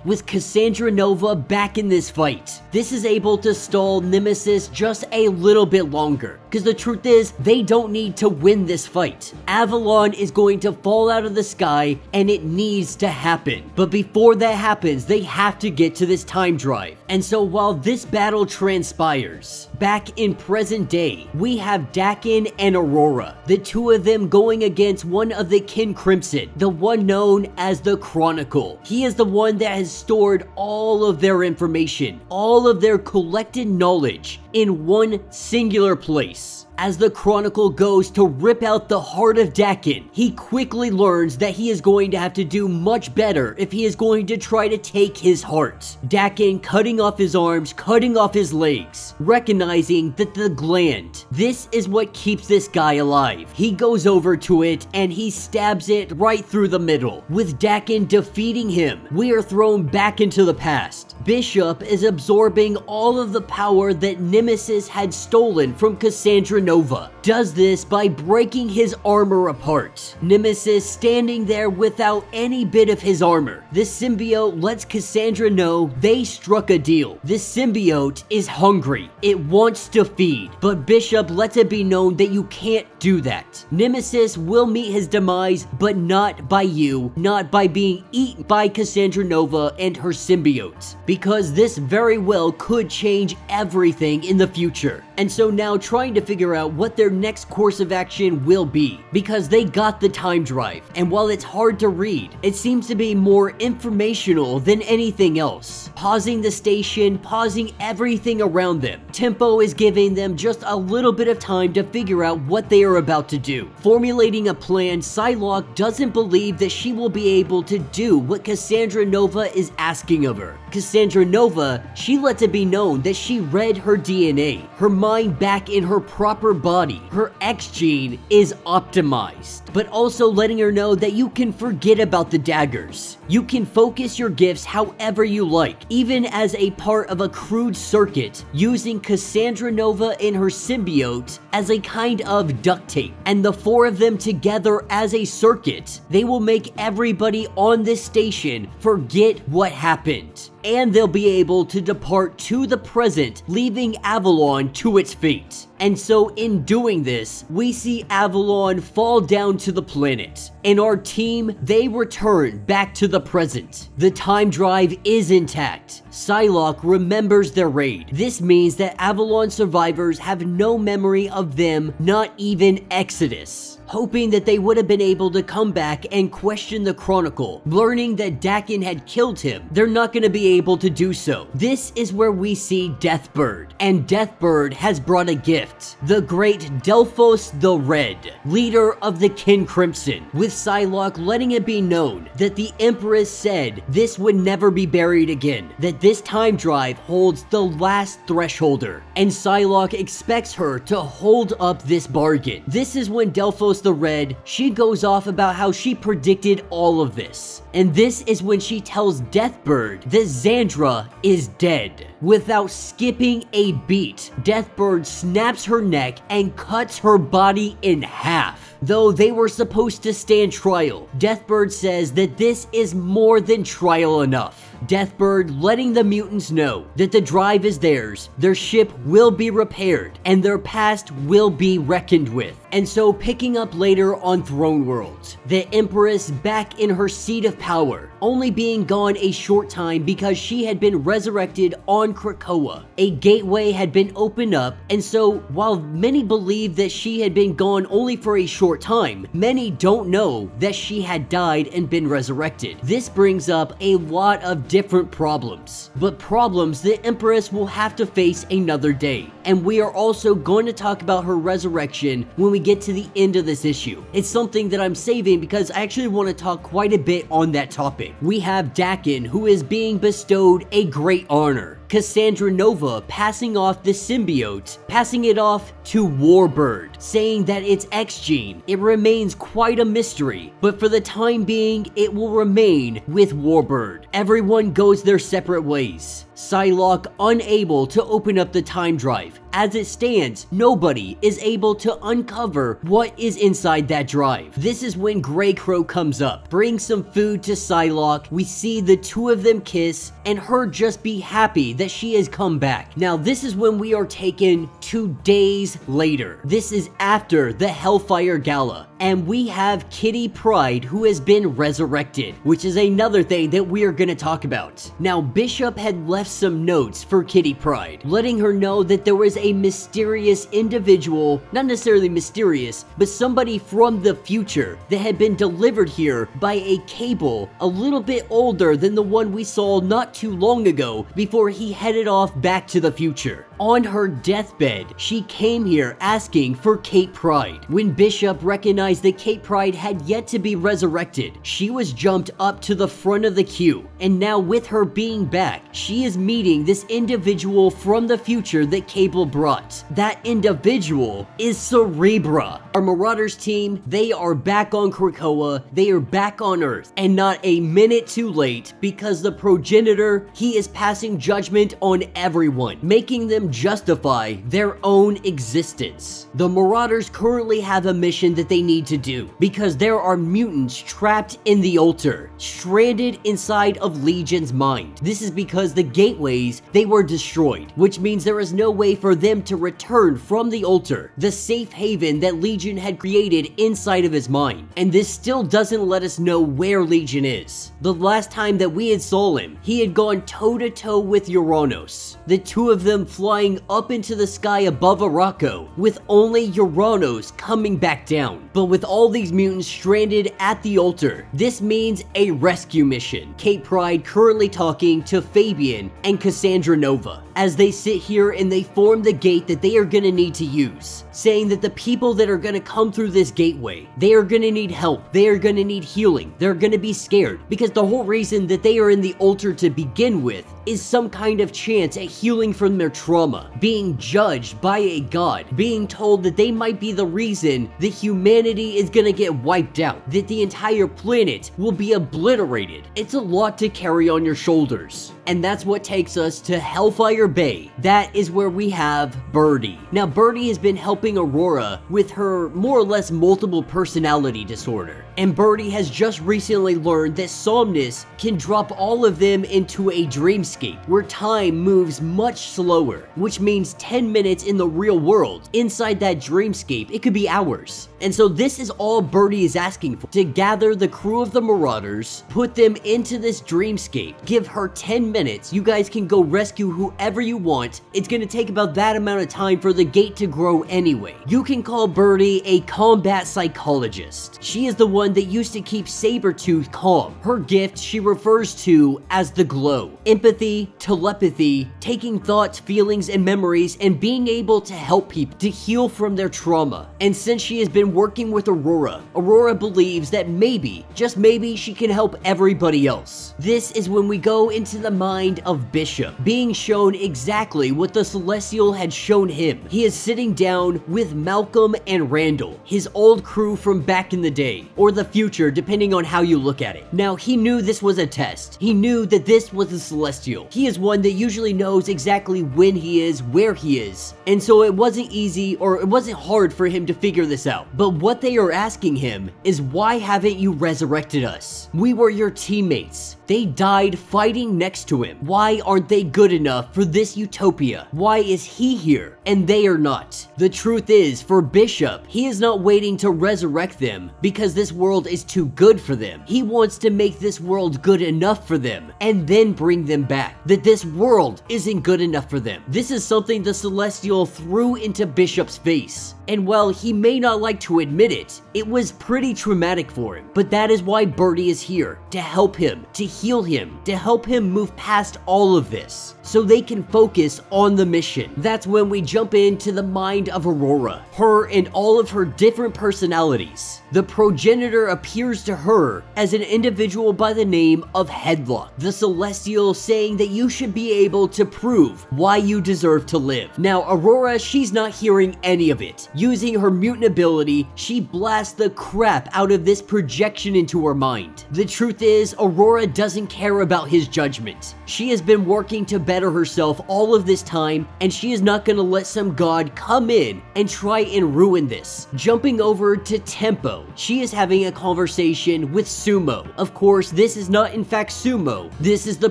with Cassandra Nova back in this fight. This is able to stall Nemesis just a little bit longer, because the truth is, they don't need to win this fight. Avalon is going to fall out of the sky, and it needs to happen. But before that happens, they have to get to this time drive. And so while this battle transpires, back in present day, we have Dakin and Aurora, the two of them going against one of the Kin Crimson, the one known as the Chronicle. He is the one that has stored all of their information, all of their collected knowledge in one singular place. As the Chronicle goes to rip out the heart of Dakin, he quickly learns that he is going to have to do much better if he is going to try to take his heart. Dakin cutting off his arms, cutting off his legs, recognizing that the gland, this is what keeps this guy alive. He goes over to it and he stabs it right through the middle. With Dakin defeating him, we are thrown back into the past. Bishop is absorbing all of the power that Nemesis had stolen from Cassandra Nova. Does this by breaking his armor apart. Nemesis standing there without any bit of his armor. This symbiote lets Cassandra know they struck a deal. This symbiote is hungry. It wants to feed. But Bishop lets it be known that you can't do that. Nemesis will meet his demise, but not by you, not by being eaten by Cassandra Nova and her symbiote, because this very well could change everything in the future. And so now trying to figure out what their next course of action will be, because they got the time drive, and while it's hard to read, it seems to be more informational than anything else. Pausing the station, pausing everything around them. Tempo is giving them just a little bit of time to figure out what they are about to do. Formulating a plan, Psylocke doesn't believe that she will be able to do what Cassandra Nova is asking of her. Cassandra Nova, she lets it be known that she read her DNA, her mind back in her proper body. Her X gene is optimized, but also letting her know that you can forget about the daggers. You can focus your gifts however you like, even as a part of a crude circuit, using Cassandra Nova and her symbiote as a kind of duct tape. And the four of them together as a circuit, they will make everybody on this station forget what happened. And they'll be able to depart to the present, leaving Avalon to its fate. And so in doing this, we see Avalon fall down to the planet, and our team, they return back to the present. The time drive is intact. Psylocke remembers their raid. This means that Avalon survivors have no memory of them, not even Exodus. hoping that they would have been able to come back and question the Chronicle. Learning that Dakin had killed him, they're not going to be able to do so. This is where we see Deathbird, and Deathbird has brought a gift. The great Delphos the Red, leader of the Kin Crimson, with Psylocke letting it be known that the Empress said this would never be buried again, that this time drive holds the last thresholder, and Psylocke expects her to hold up this bargain. This is when Delphos the Red, she goes off about how she predicted all of this, and this is when she tells Deathbird that Xandra is dead. Without skipping a beat, Deathbird snaps her neck and cuts her body in half. Though they were supposed to stand trial, Deathbird says that this is more than trial enough. Deathbird letting the mutants know that the drive is theirs, their ship will be repaired, and their past will be reckoned with. And so picking up later on Throne World, the Empress back in her seat of power, only being gone a short time because she had been resurrected on Krakoa. A gateway had been opened up, and so while many believe that she had been gone only for a short time, many don't know that she had died and been resurrected. This brings up a lot of different problems, but problems the Empress will have to face another day. And we are also going to talk about her resurrection when we get to the end of this issue. It's something that I'm saving because I actually want to talk quite a bit on that topic. We have Dakin, who is being bestowed a great honor. Cassandra Nova passing off the symbiote, passing it off to Warbird, saying that it's X gene. It remains quite a mystery, but for the time being, it will remain with Warbird. Everyone goes their separate ways. Psylocke unable to open up the time drive. As it stands, nobody is able to uncover what is inside that drive. This is when Grey Crow comes up, brings some food to Psylocke. We see the two of them kiss, and her just be happy that she has come back. Now this is when we are taken 2 days later. This is after the Hellfire Gala, and we have Kitty Pryde, who has been resurrected, which is another thing that we are going to talk about. Now Bishop had left some notes for Kitty Pryde, letting her know that there was a mysterious individual, not necessarily mysterious, but somebody from the future that had been delivered here by a Cable a little bit older than the one we saw not too long ago before he headed off back to the future. On her deathbed, she came here asking for Kate Pryde. When Bishop recognized that Kate Pryde had yet to be resurrected, she was jumped up to the front of the queue, and now with her being back, she is meeting this individual from the future that Cable brought. That individual is Cerebra. Our Marauders team, they are back on Krakoa, they are back on Earth, and not a minute too late, because the progenitor, he is passing judgment on everyone, making them justify their own existence. The Marauders currently have a mission that they need to do, because there are mutants trapped in the altar, stranded inside of Legion's mind. This is because the gateways, they were destroyed, which means there is no way for them to return from the altar, the safe haven that Legion had created inside of his mind. And this still doesn't let us know where Legion is. The last time that we had saw him, he had gone toe-to-toe with Uranos, the two of them flying up into the sky above Araco, with only Uranos coming back down. But with all these mutants stranded at the altar, this means a rescue mission. Kate Pryde currently talking to Fabian and Cassandra Nova as they sit here and they form the gate that they are going to need to use, saying that the people that are going to come through this gateway, they are going to need help, they are going to need healing, they're going to be scared, because the whole reason that they are in the altar to begin with is some kind of chance at healing from their trauma, being judged by a god, being told that they might be the reason that humanity is going to get wiped out, that the entire planet will be obliterated. It's a lot to carry on your shoulders. And that's what takes us to Hellfire Bay. That is where we have Birdie. Now Birdie has been helping Aurora with her more or less multiple personality disorder. And Birdie has just recently learned that Somnus can drop all of them into a dreamscape where time moves much slower, which means 10 minutes in the real world. Inside that dreamscape, it could be hours. And so this is all Birdie is asking for, to gather the crew of the Marauders, put them into this dreamscape, give her 10 minutes, you guys can go rescue whoever you want. It's gonna take about that amount of time for the gate to grow anyway. You can call Birdie a combat psychologist. She is the one that used to keep Sabretooth calm. Her gift she refers to as the glow. Empathy, telepathy, taking thoughts, feelings, and memories, and being able to help people to heal from their trauma. And since she has been working with Aurora, Aurora believes that maybe, just maybe, she can help everybody else. This is when we go into the mind of Bishop, being shown exactly what the Celestial had shown him. He is sitting down with Malcolm and Randall, his old crew from back in the day, or the future, depending on how you look at it. Now, he knew this was a test. He knew that this was the Celestial. He is one that usually knows exactly when he is, where he is, and so it wasn't easy, or it wasn't hard for him to figure this out. But what they are asking him is, why haven't you resurrected us? We were your teammates. They died fighting next to him. Why aren't they good enough for this utopia? Why is he here and they are not? The truth is, for Bishop, he is not waiting to resurrect them because this world is too good for them. He wants to make this world good enough for them and then bring them back. That this world isn't good enough for them. This is something the Celestial threw into Bishop's face. And while he may not like to admit it, it was pretty traumatic for him. But that is why Birdie is here, to help him, to heal him, to help him move past all of this, so they can focus on the mission. That's when we jump into the mind of Aurora, her and all of her different personalities. The progenitor appears to her as an individual by the name of Headlock, the Celestial saying that you should be able to prove why you deserve to live. Now, Aurora, she's not hearing any of it. Using her mutant ability, she blasts the crap out of this projection into her mind. The truth is, Aurora doesn't care about his judgment. She has been working to better herself all of this time, and she is not gonna let some god come in and try and ruin this. Jumping over to Tempo, she is having a conversation with Sumo. Of course, this is not in fact Sumo, this is the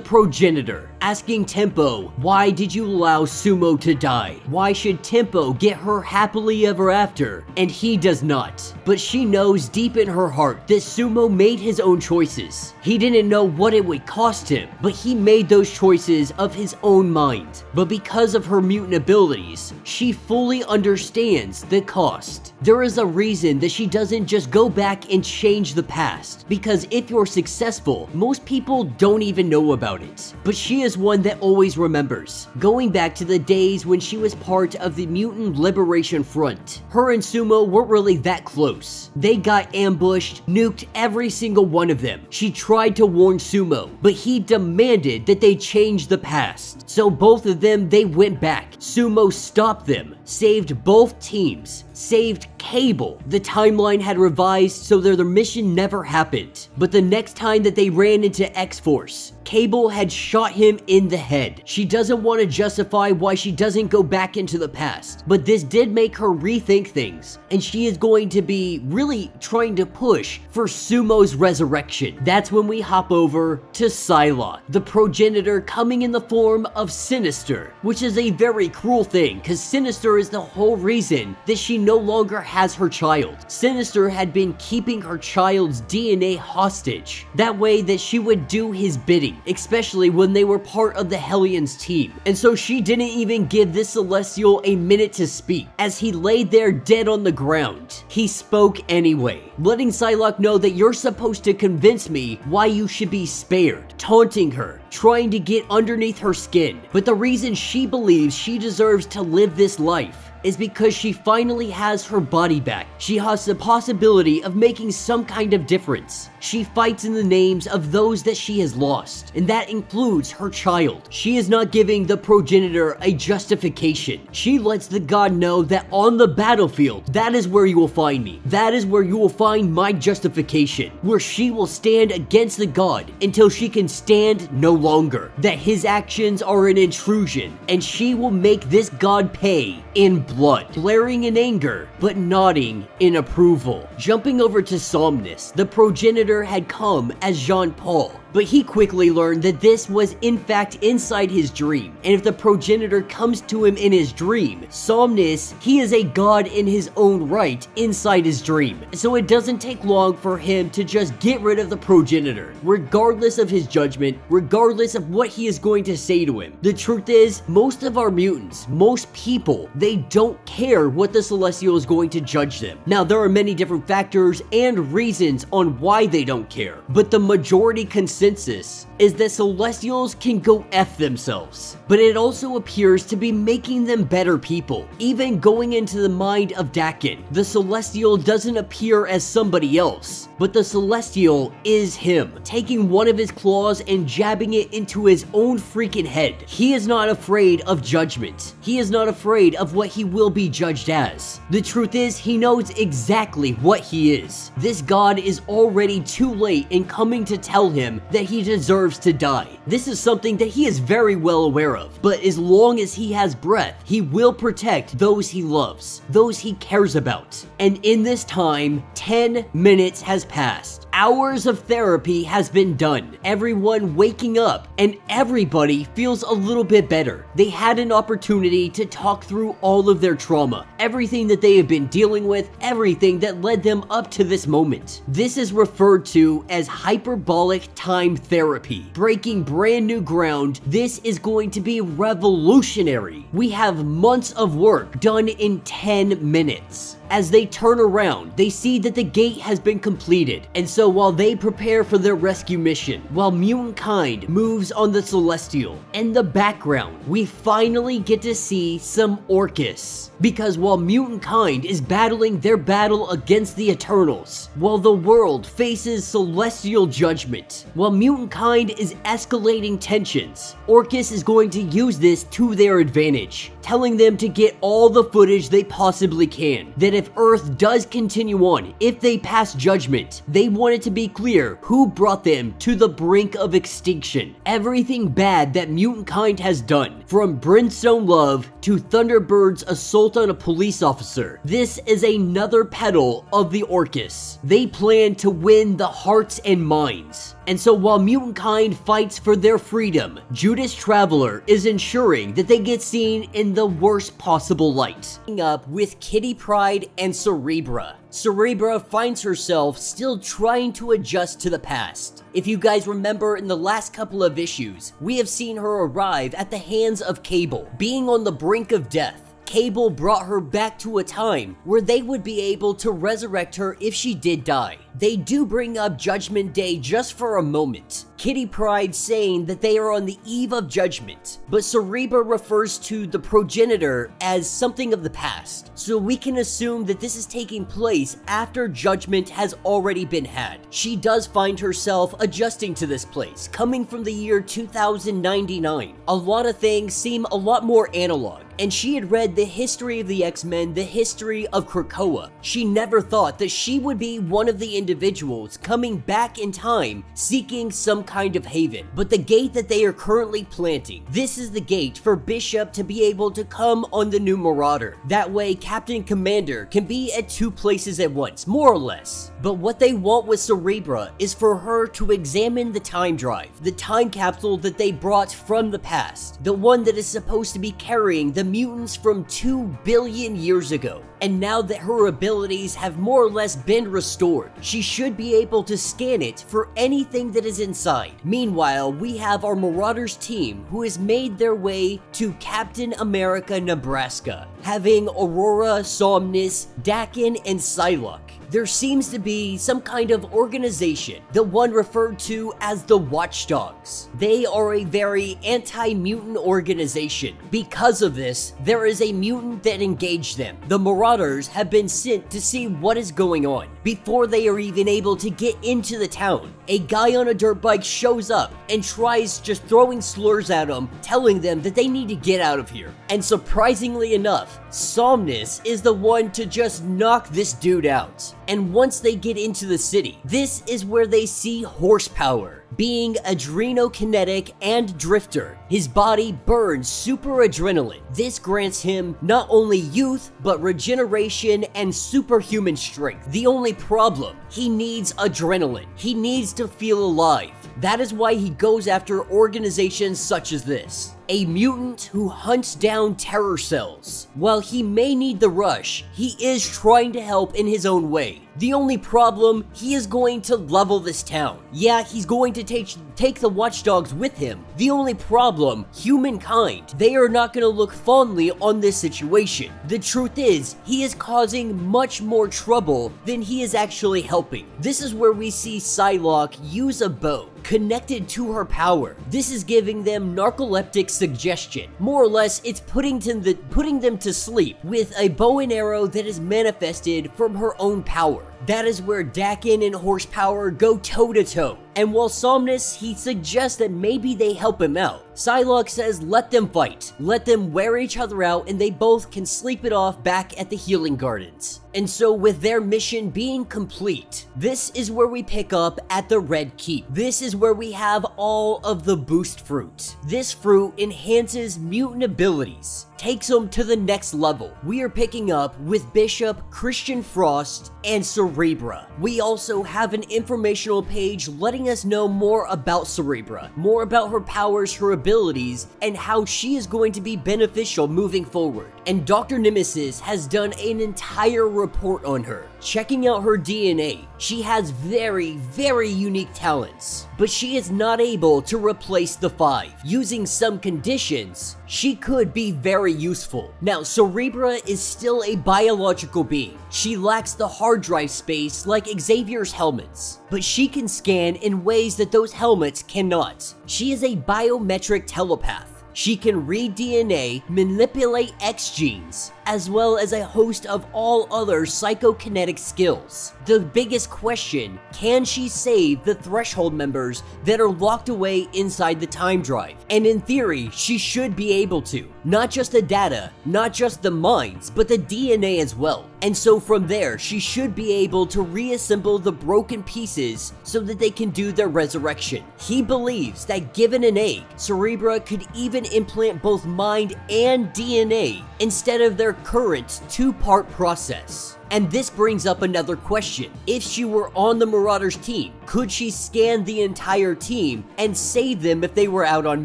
progenitor, asking Tempo, why did you allow Sumo to die? Why should Tempo get her happily ever after, and he does not? But she knows deep in her heart that Sumo made his own choices. He didn't know what it would cost him, but he made those choices of his own mind. But because of her mutant abilities, she fully understands the cost. There is a reason that she doesn't just go back and change the past, because if you're successful, most people don't even know about it. But she is one that always remembers, going back to the days when she was part of the Mutant Liberation Front. Her and Sumo weren't really that close. They got ambushed, nuked every single one of them. She tried to warn Sumo, but he demanded that they change the past. So both of them, they went back. Sumo stopped them, saved both teams, saved Cable. The timeline had revised so their mission never happened. But the next time that they ran into X-Force, Cable had shot him in the head. She doesn't want to justify why she doesn't go back into the past, but this did make her rethink things, and she is going to be really trying to push for Sumo's resurrection. That's when we hop over to Psylocke, the progenitor coming in the form of Sinister, which is a very cruel thing, because Sinister is the whole reason that she no longer has her child. Sinister had been keeping her child's DNA hostage, that way that she would do his bidding, especially when they were part of the Hellions team. And so she didn't even give this Celestial a minute to speak. As he laid there dead on the ground, he spoke anyway, letting Psylocke know that you're supposed to convince me why you should be spared, taunting her, trying to get underneath her skin. But the reason she believes she deserves to live this life is because she finally has her body back. She has the possibility of making some kind of difference. She fights in the names of those that she has lost, and that includes her child. She is not giving the progenitor a justification. She lets the god know that on the battlefield, that is where you will find me. That is where you will find my justification, where she will stand against the god until she can stand no longer. That his actions are an intrusion, and she will make this god pay in blood, glaring in anger, but nodding in approval. Jumping over to Somnus, the progenitor had come as Jean-Paul, but he quickly learned that this was in fact inside his dream, and if the progenitor comes to him in his dream, Somnus, he is a god in his own right inside his dream. So it doesn't take long for him to just get rid of the progenitor, regardless of his judgment, regardless of what he is going to say to him. The truth is, most of our mutants, most people, they don't care what the Celestial is going to judge them. Now, there are many different factors and reasons on why they don't care, but the majority consensus is that Celestials can go F themselves. But it also appears to be making them better people. Even going into the mind of Dakin, the Celestial doesn't appear as somebody else, but the Celestial is him, taking one of his claws and jabbing it into his own freaking head. He is not afraid of judgment. He is not afraid of what he will be judged as. The truth is, he knows exactly what he is. This god is already too late in coming to tell him that he deserves to die. This is something that he is very well aware of, but as long as he has breath, he will protect those he loves, those he cares about. And in this time, 10 minutes has passed. Hours of therapy has been done. Everyone waking up, and everybody feels a little bit better. They had an opportunity to talk through all of their trauma, everything that they have been dealing with, everything that led them up to this moment. This is referred to as hyperbolic time therapy. Breaking brand new ground, this is going to be revolutionary. We have months of work done in 10 minutes. As they turn around, they see that the gate has been completed, and so while they prepare for their rescue mission, while mutantkind moves on the Celestial, in the background, we finally get to see some Orcus. Because while mutantkind is battling their battle against the Eternals, while the world faces celestial judgment, while mutantkind is escalating tensions, Orcus is going to use this to their advantage, telling them to get all the footage they possibly can, that if Earth does continue on, if they pass judgment, they want it to be clear who brought them to the brink of extinction. Everything bad that mutantkind has done, from Brimstone Love to Thunderbird's assault on a police officer, this is another petal of the Orcus. They plan to win the hearts and minds. And so while mutantkind fights for their freedom, Judas Traveler is ensuring that they get seen in the worst possible light. Up with Kitty Pryde and Cerebra. Cerebra finds herself still trying to adjust to the past. If you guys remember, in the last couple of issues, we have seen her arrive at the hands of Cable, being on the brink of death. Cable brought her back to a time where they would be able to resurrect her if she did die. They do bring up Judgment Day just for a moment. Kitty Pryde saying that they are on the eve of judgment, but Cerebra refers to the progenitor as something of the past, so we can assume that this is taking place after judgment has already been had. She does find herself adjusting to this place, coming from the year 2099. A lot of things seem a lot more analog, and she had read the history of the X-Men, the history of Krakoa. She never thought that she would be one of the individuals coming back in time seeking some kind of haven. But the gate that they are currently planting, this is the gate for Bishop to be able to come on the new Marauder. That way Captain Commander can be at two places at once, more or less. But what they want with Cerebra is for her to examine the time drive, the time capsule that they brought from the past, the one that is supposed to be carrying the mutants from 2 billion years ago. And now that her abilities have more or less been restored, she should be able to scan it for anything that is inside. Meanwhile, we have our Marauders team who has made their way to Captain America, Nebraska, having Aurora, Somnus, Dakin, and Psylocke. There seems to be some kind of organization, the one referred to as the Watchdogs. They are a very anti-mutant organization. Because of this, there is a mutant that engaged them. The Marauders have been sent to see what is going on. Before they are even able to get into the town, a guy on a dirt bike shows up and tries just throwing slurs at them, telling them that they need to get out of here. And surprisingly enough, Somnus is the one to just knock this dude out. And once they get into the city, this is where they see horsepower. Being adrenokinetic and drifter, his body burns super adrenaline. This grants him not only youth, but regeneration and superhuman strength. The only problem, he needs adrenaline. He needs to feel alive. That is why he goes after organizations such as this. A mutant who hunts down terror cells. While he may need the rush, he is trying to help in his own way. The only problem, he is going to level this town. Yeah, he's going to take the watchdogs with him. The only problem, humankind, they are not going to look fondly on this situation. The truth is, he is causing much more trouble than he is actually helping. This is where we see Psylocke use a bow connected to her power. This is giving them narcoleptic suggestion. More or less, it's putting them to sleep with a bow and arrow that is manifested from her own power. That is where Dakin and Horsepower go toe-to-toe. And while Somnus, he suggests that maybe they help him out. Psylocke says let them fight. Let them wear each other out and they both can sleep it off back at the Healing Gardens. And so with their mission being complete, this is where we pick up at the Red Keep. This is where we have all of the boost fruit. This fruit enhances mutant abilities, takes them to the next level. We are picking up with Bishop, Christian Frost, and Cerebra. We also have an informational page letting us know more about Cerebra, more about her powers, her abilities, and how she is going to be beneficial moving forward. And Dr. Nemesis has done an entire report on her, checking out her DNA. She has very, very unique talents, but she is not able to replace the 5. Using some conditions, she could be very useful. Now, Cerebra is still a biological being. She lacks the hard drive space like Xavier's helmets, but she can scan in ways that those helmets cannot. She is a biometric telepath. She can read DNA, manipulate X genes, as well as a host of all other psychokinetic skills. The biggest question, can she save the Threshold members that are locked away inside the time drive? And in theory, she should be able to. Not just the data, not just the minds, but the DNA as well. And so from there, she should be able to reassemble the broken pieces so that they can do their resurrection. He believes that given an egg, Cerebra could even implant both mind and DNA instead of their current 2-part process. And this brings up another question. If she were on the Marauders team, could she scan the entire team and save them if they were out on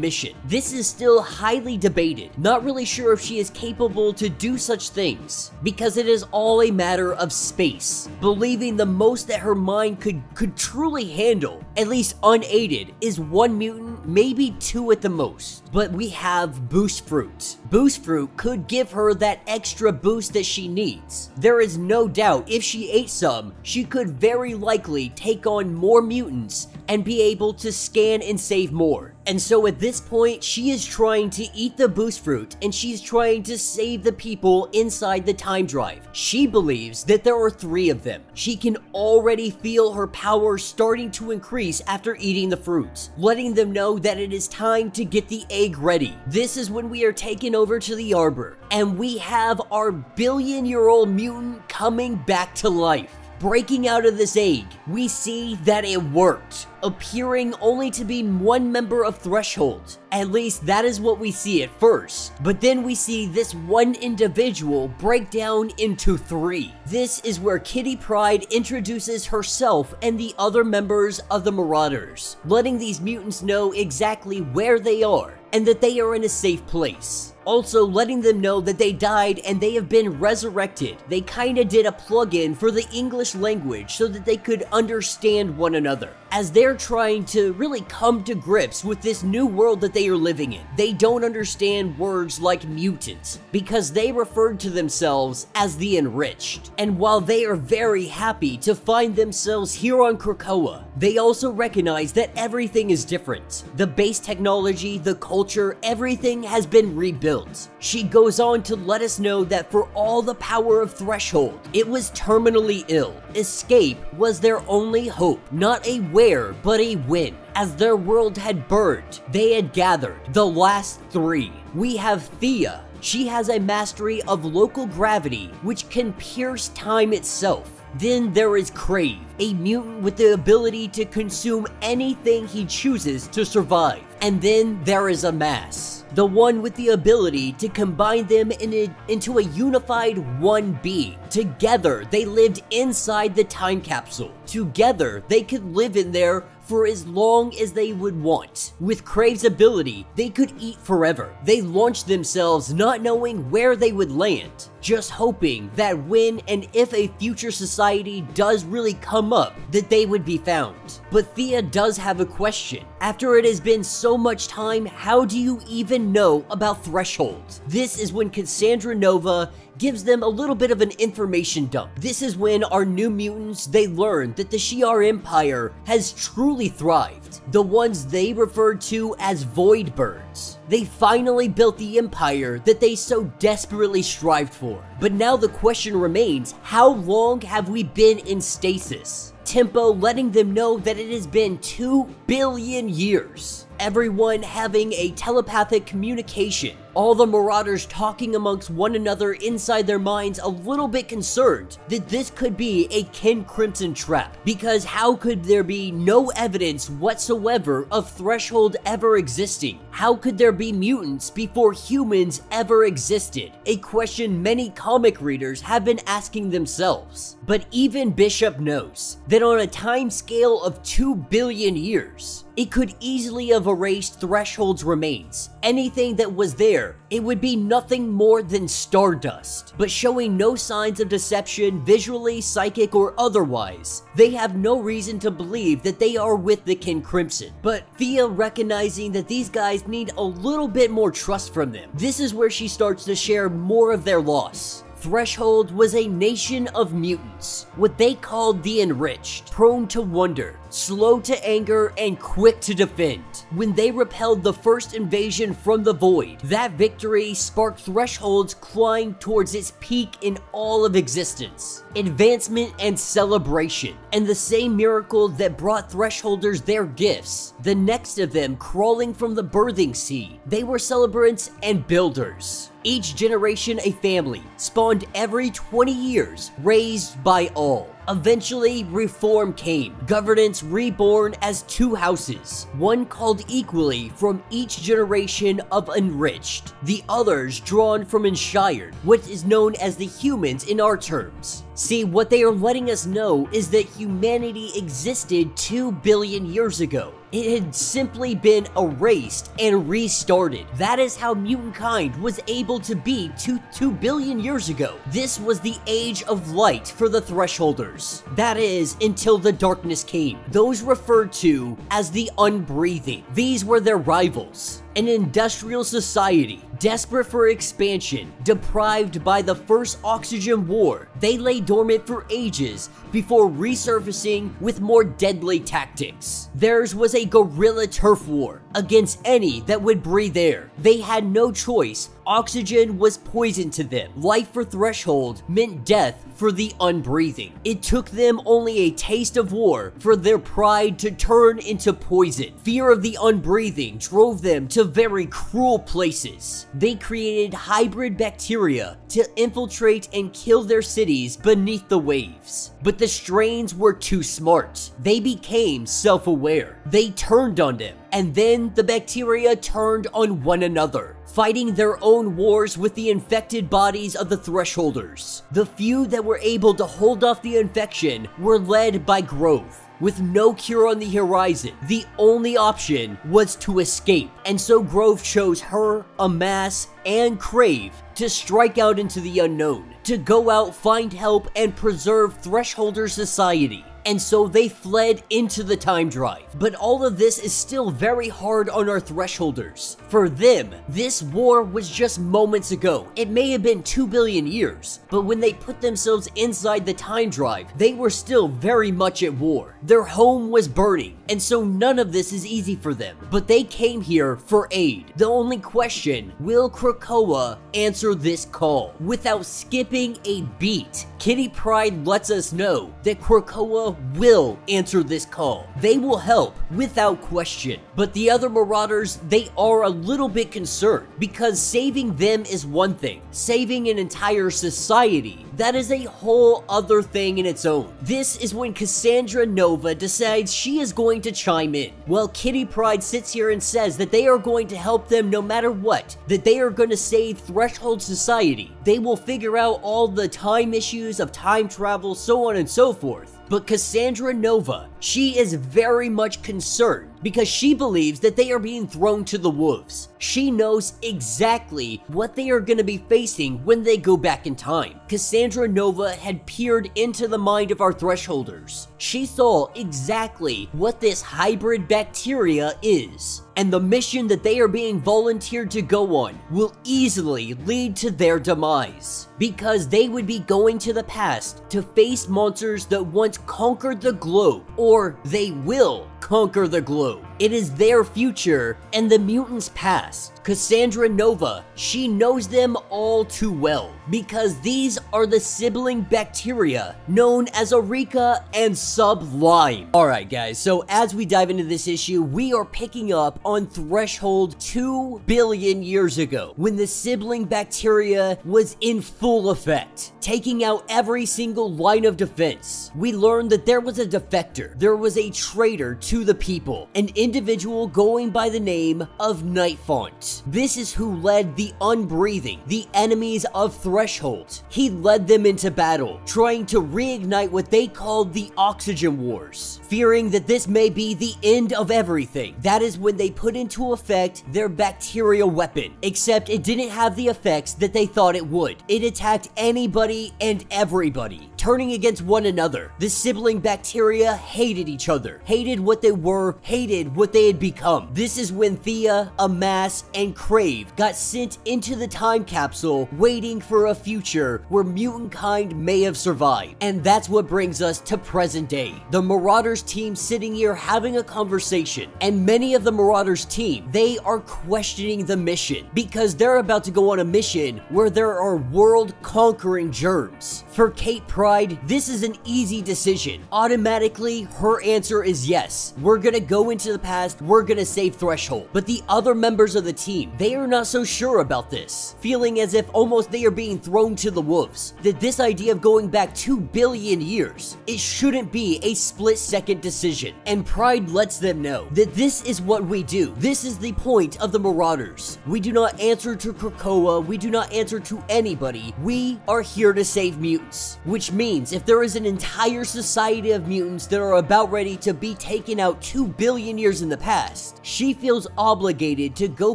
mission? This is still highly debated. Not really sure if she is capable to do such things, because it is all a matter of space. Believing the most that her mind could truly handle, at least unaided, is 1 mutant, maybe 2 at the most. But we have Boost Fruit. Boost Fruit could give her that extra boost that she needs. There is no doubt if she ate some, she could very likely take on more mutants and be able to scan and save more. And so at this point, she is trying to eat the boost fruit and she's trying to save the people inside the time drive. She believes that there are 3 of them. She can already feel her power starting to increase after eating the fruit, letting them know that it is time to get the egg ready. This is when we are taken over to the Arbor and we have our billion-year-old mutant coming back to life. Breaking out of this egg, we see that it worked, appearing only to be 1 member of Threshold. At least that is what we see at first. But then we see this 1 individual break down into 3. This is where Kitty Pryde introduces herself and the other members of the Marauders, letting these mutants know exactly where they are and that they are in a safe place. Also letting them know that they died and they have been resurrected. They kinda did a plug-in for the English language so that they could understand one another. As they're trying to really come to grips with this new world that they are living in, they don't understand words like mutant because they referred to themselves as the enriched. And while they are very happy to find themselves here on Krakoa, they also recognize that everything is different. The base technology, the culture, everything has been rebuilt. She goes on to let us know that for all the power of Threshold, it was terminally ill. Escape was their only hope, not a where, but a when. As their world had burned, they had gathered the last 3. We have Thea. She has a mastery of local gravity, which can pierce time itself. Then there is Crave, a mutant with the ability to consume anything he chooses to survive. And then there is Amass, the one with the ability to combine them into a unified one being. Together, they lived inside the time capsule. Together, they could live in there for as long as they would want. With Crave's ability, they could eat forever. They launched themselves not knowing where they would land, just hoping that when and if a future society does really come up, that they would be found. But Thea does have a question. After it has been so much time, how do you even know about Threshold? This is when Cassandra Nova gives them a little bit of an information dump. This is when our new mutants, they learn that the Shi'ar Empire has truly thrived. The ones they referred to as Void Birds. They finally built the empire that they so desperately strived for. But now the question remains, how long have we been in stasis? Tempo letting them know that it has been 2 billion years. Everyone having a telepathic communication. All the Marauders talking amongst one another inside their minds, a little bit concerned that this could be a Ken Crimson trap. Because how could there be no evidence whatsoever of Threshold ever existing? How could there be mutants before humans ever existed? A question many comic readers have been asking themselves. But even Bishop knows that on a time scale of 2 billion years, it could easily have erased Threshold's remains. Anything that was there, it would be nothing more than stardust. But showing no signs of deception, visually, psychic, or otherwise, they have no reason to believe that they are with the Ken Crimson. But Thea recognizing that these guys need a little bit more trust from them, this is where she starts to share more of their loss. Threshold was a nation of mutants, what they called the enriched, prone to wonder, slow to anger, and quick to defend. When they repelled the first invasion from the Void, that victory sparked Threshold's climb towards its peak in all of existence. Advancement and celebration, and the same miracle that brought Thresholders their gifts. The next of them crawling from the birthing sea, they were celebrants and builders. Each generation a family, spawned every 20 years, raised by all. Eventually, reform came, governance reborn as 2 houses, one called equally from each generation of enriched, the others drawn from enshried, what is known as the humans in our terms. See, what they are letting us know is that humanity existed 2 billion years ago. It had simply been erased and restarted. That is how mutantkind was able to be 2 billion years ago. This was the age of light for the Thresholders. That is, until the darkness came. Those referred to as the unbreathing. These were their rivals. An industrial society, desperate for expansion, deprived by the first oxygen war, they lay dormant for ages before resurfacing with more deadly tactics. Theirs was a guerrilla turf war against any that would breathe air. They had no choice. Oxygen was poison to them. Life for Threshold meant death for the unbreathing. It took them only a taste of war for their pride to turn into poison. Fear of the unbreathing drove them to very cruel places. They created hybrid bacteria to infiltrate and kill their cities beneath the waves. But the strains were too smart. They became self-aware. They turned on them, and then the bacteria turned on one another, fighting their own wars with the infected bodies of the Thresholders. The few that were able to hold off the infection were led by Grove. With no cure on the horizon, the only option was to escape, and so Grove chose her, Amass, and Crave to strike out into the unknown, to go out, find help, and preserve Thresholder society. And so they fled into the time drive. But all of this is still very hard on our Thresholders. For them, this war was just moments ago. It may have been 2 billion years, but when they put themselves inside the time drive, they were still very much at war. Their home was burning, and so none of this is easy for them. But they came here for aid. The only question, will Krakoa answer this call? Without skipping a beat, Kitty Pryde lets us know that Krakoa Nova will answer this call. They will help without question. But the other Marauders, they are a little bit concerned because saving them is one thing. Saving an entire society, that is a whole other thing in its own. This is when Cassandra Nova decides she is going to chime in, while Kitty Pryde sits here and says that they are going to help them no matter what, that they are going to save Threshold Society. They will figure out all the time issues of time travel, so on and so forth. But Cassandra Nova, she is very much concerned because she believes that they are being thrown to the wolves. She knows exactly what they are going to be facing when they go back in time. Cassandra Nova had peered into the mind of our Thresholders. She saw exactly what this hybrid bacteria is, and the mission that they are being volunteered to go on will easily lead to their demise, because they would be going to the past to face monsters that once conquered the globe, or they will conquer the globe. It is their future and the mutants' past. Cassandra Nova, she knows them all too well because these are the sibling bacteria known as Aurica and Sublime. Alright guys, so as we dive into this issue, we are picking up on Threshold 2 billion years ago when the sibling bacteria was in full effect, taking out every single line of defense. We learned that there was a defector, there was a traitor to the people, an individual going by the name of Nightfont. This is who led the Unbreathing, the enemies of Threshold. He led them into battle, trying to reignite what they called the Oxygen Wars, fearing that this may be the end of everything. That is when they put into effect their bacteria weapon, except it didn't have the effects that they thought it would. It attacked anybody and everybody, turning against one another. The sibling bacteria hated each other, hated what they were, hated what they had become. This is when Thea, Amass, and Crave got sent into the time capsule, waiting for a future where mutantkind may have survived. And that's what brings us to present day. The Marauders team sitting here having a conversation, and many of the Marauders team, they are questioning the mission because they're about to go on a mission where there are world-conquering germs. For Kate Pryde, this is an easy decision. Automatically, her answer is yes. We're gonna go into the past, we're gonna save Threshold. But the other members of the team, they are not so sure about this, feeling as if almost they are being thrown to the wolves. That this idea of going back 2 billion years, it shouldn't be a split-second decision. And Pryde lets them know that this is what we do. This is the point of the Marauders. We do not answer to Krakoa, we do not answer to anybody. We are here to save mutants. Which means if there is an entire society of mutants that are about ready to be taken out 2 billion years in the past, she feels obligated to go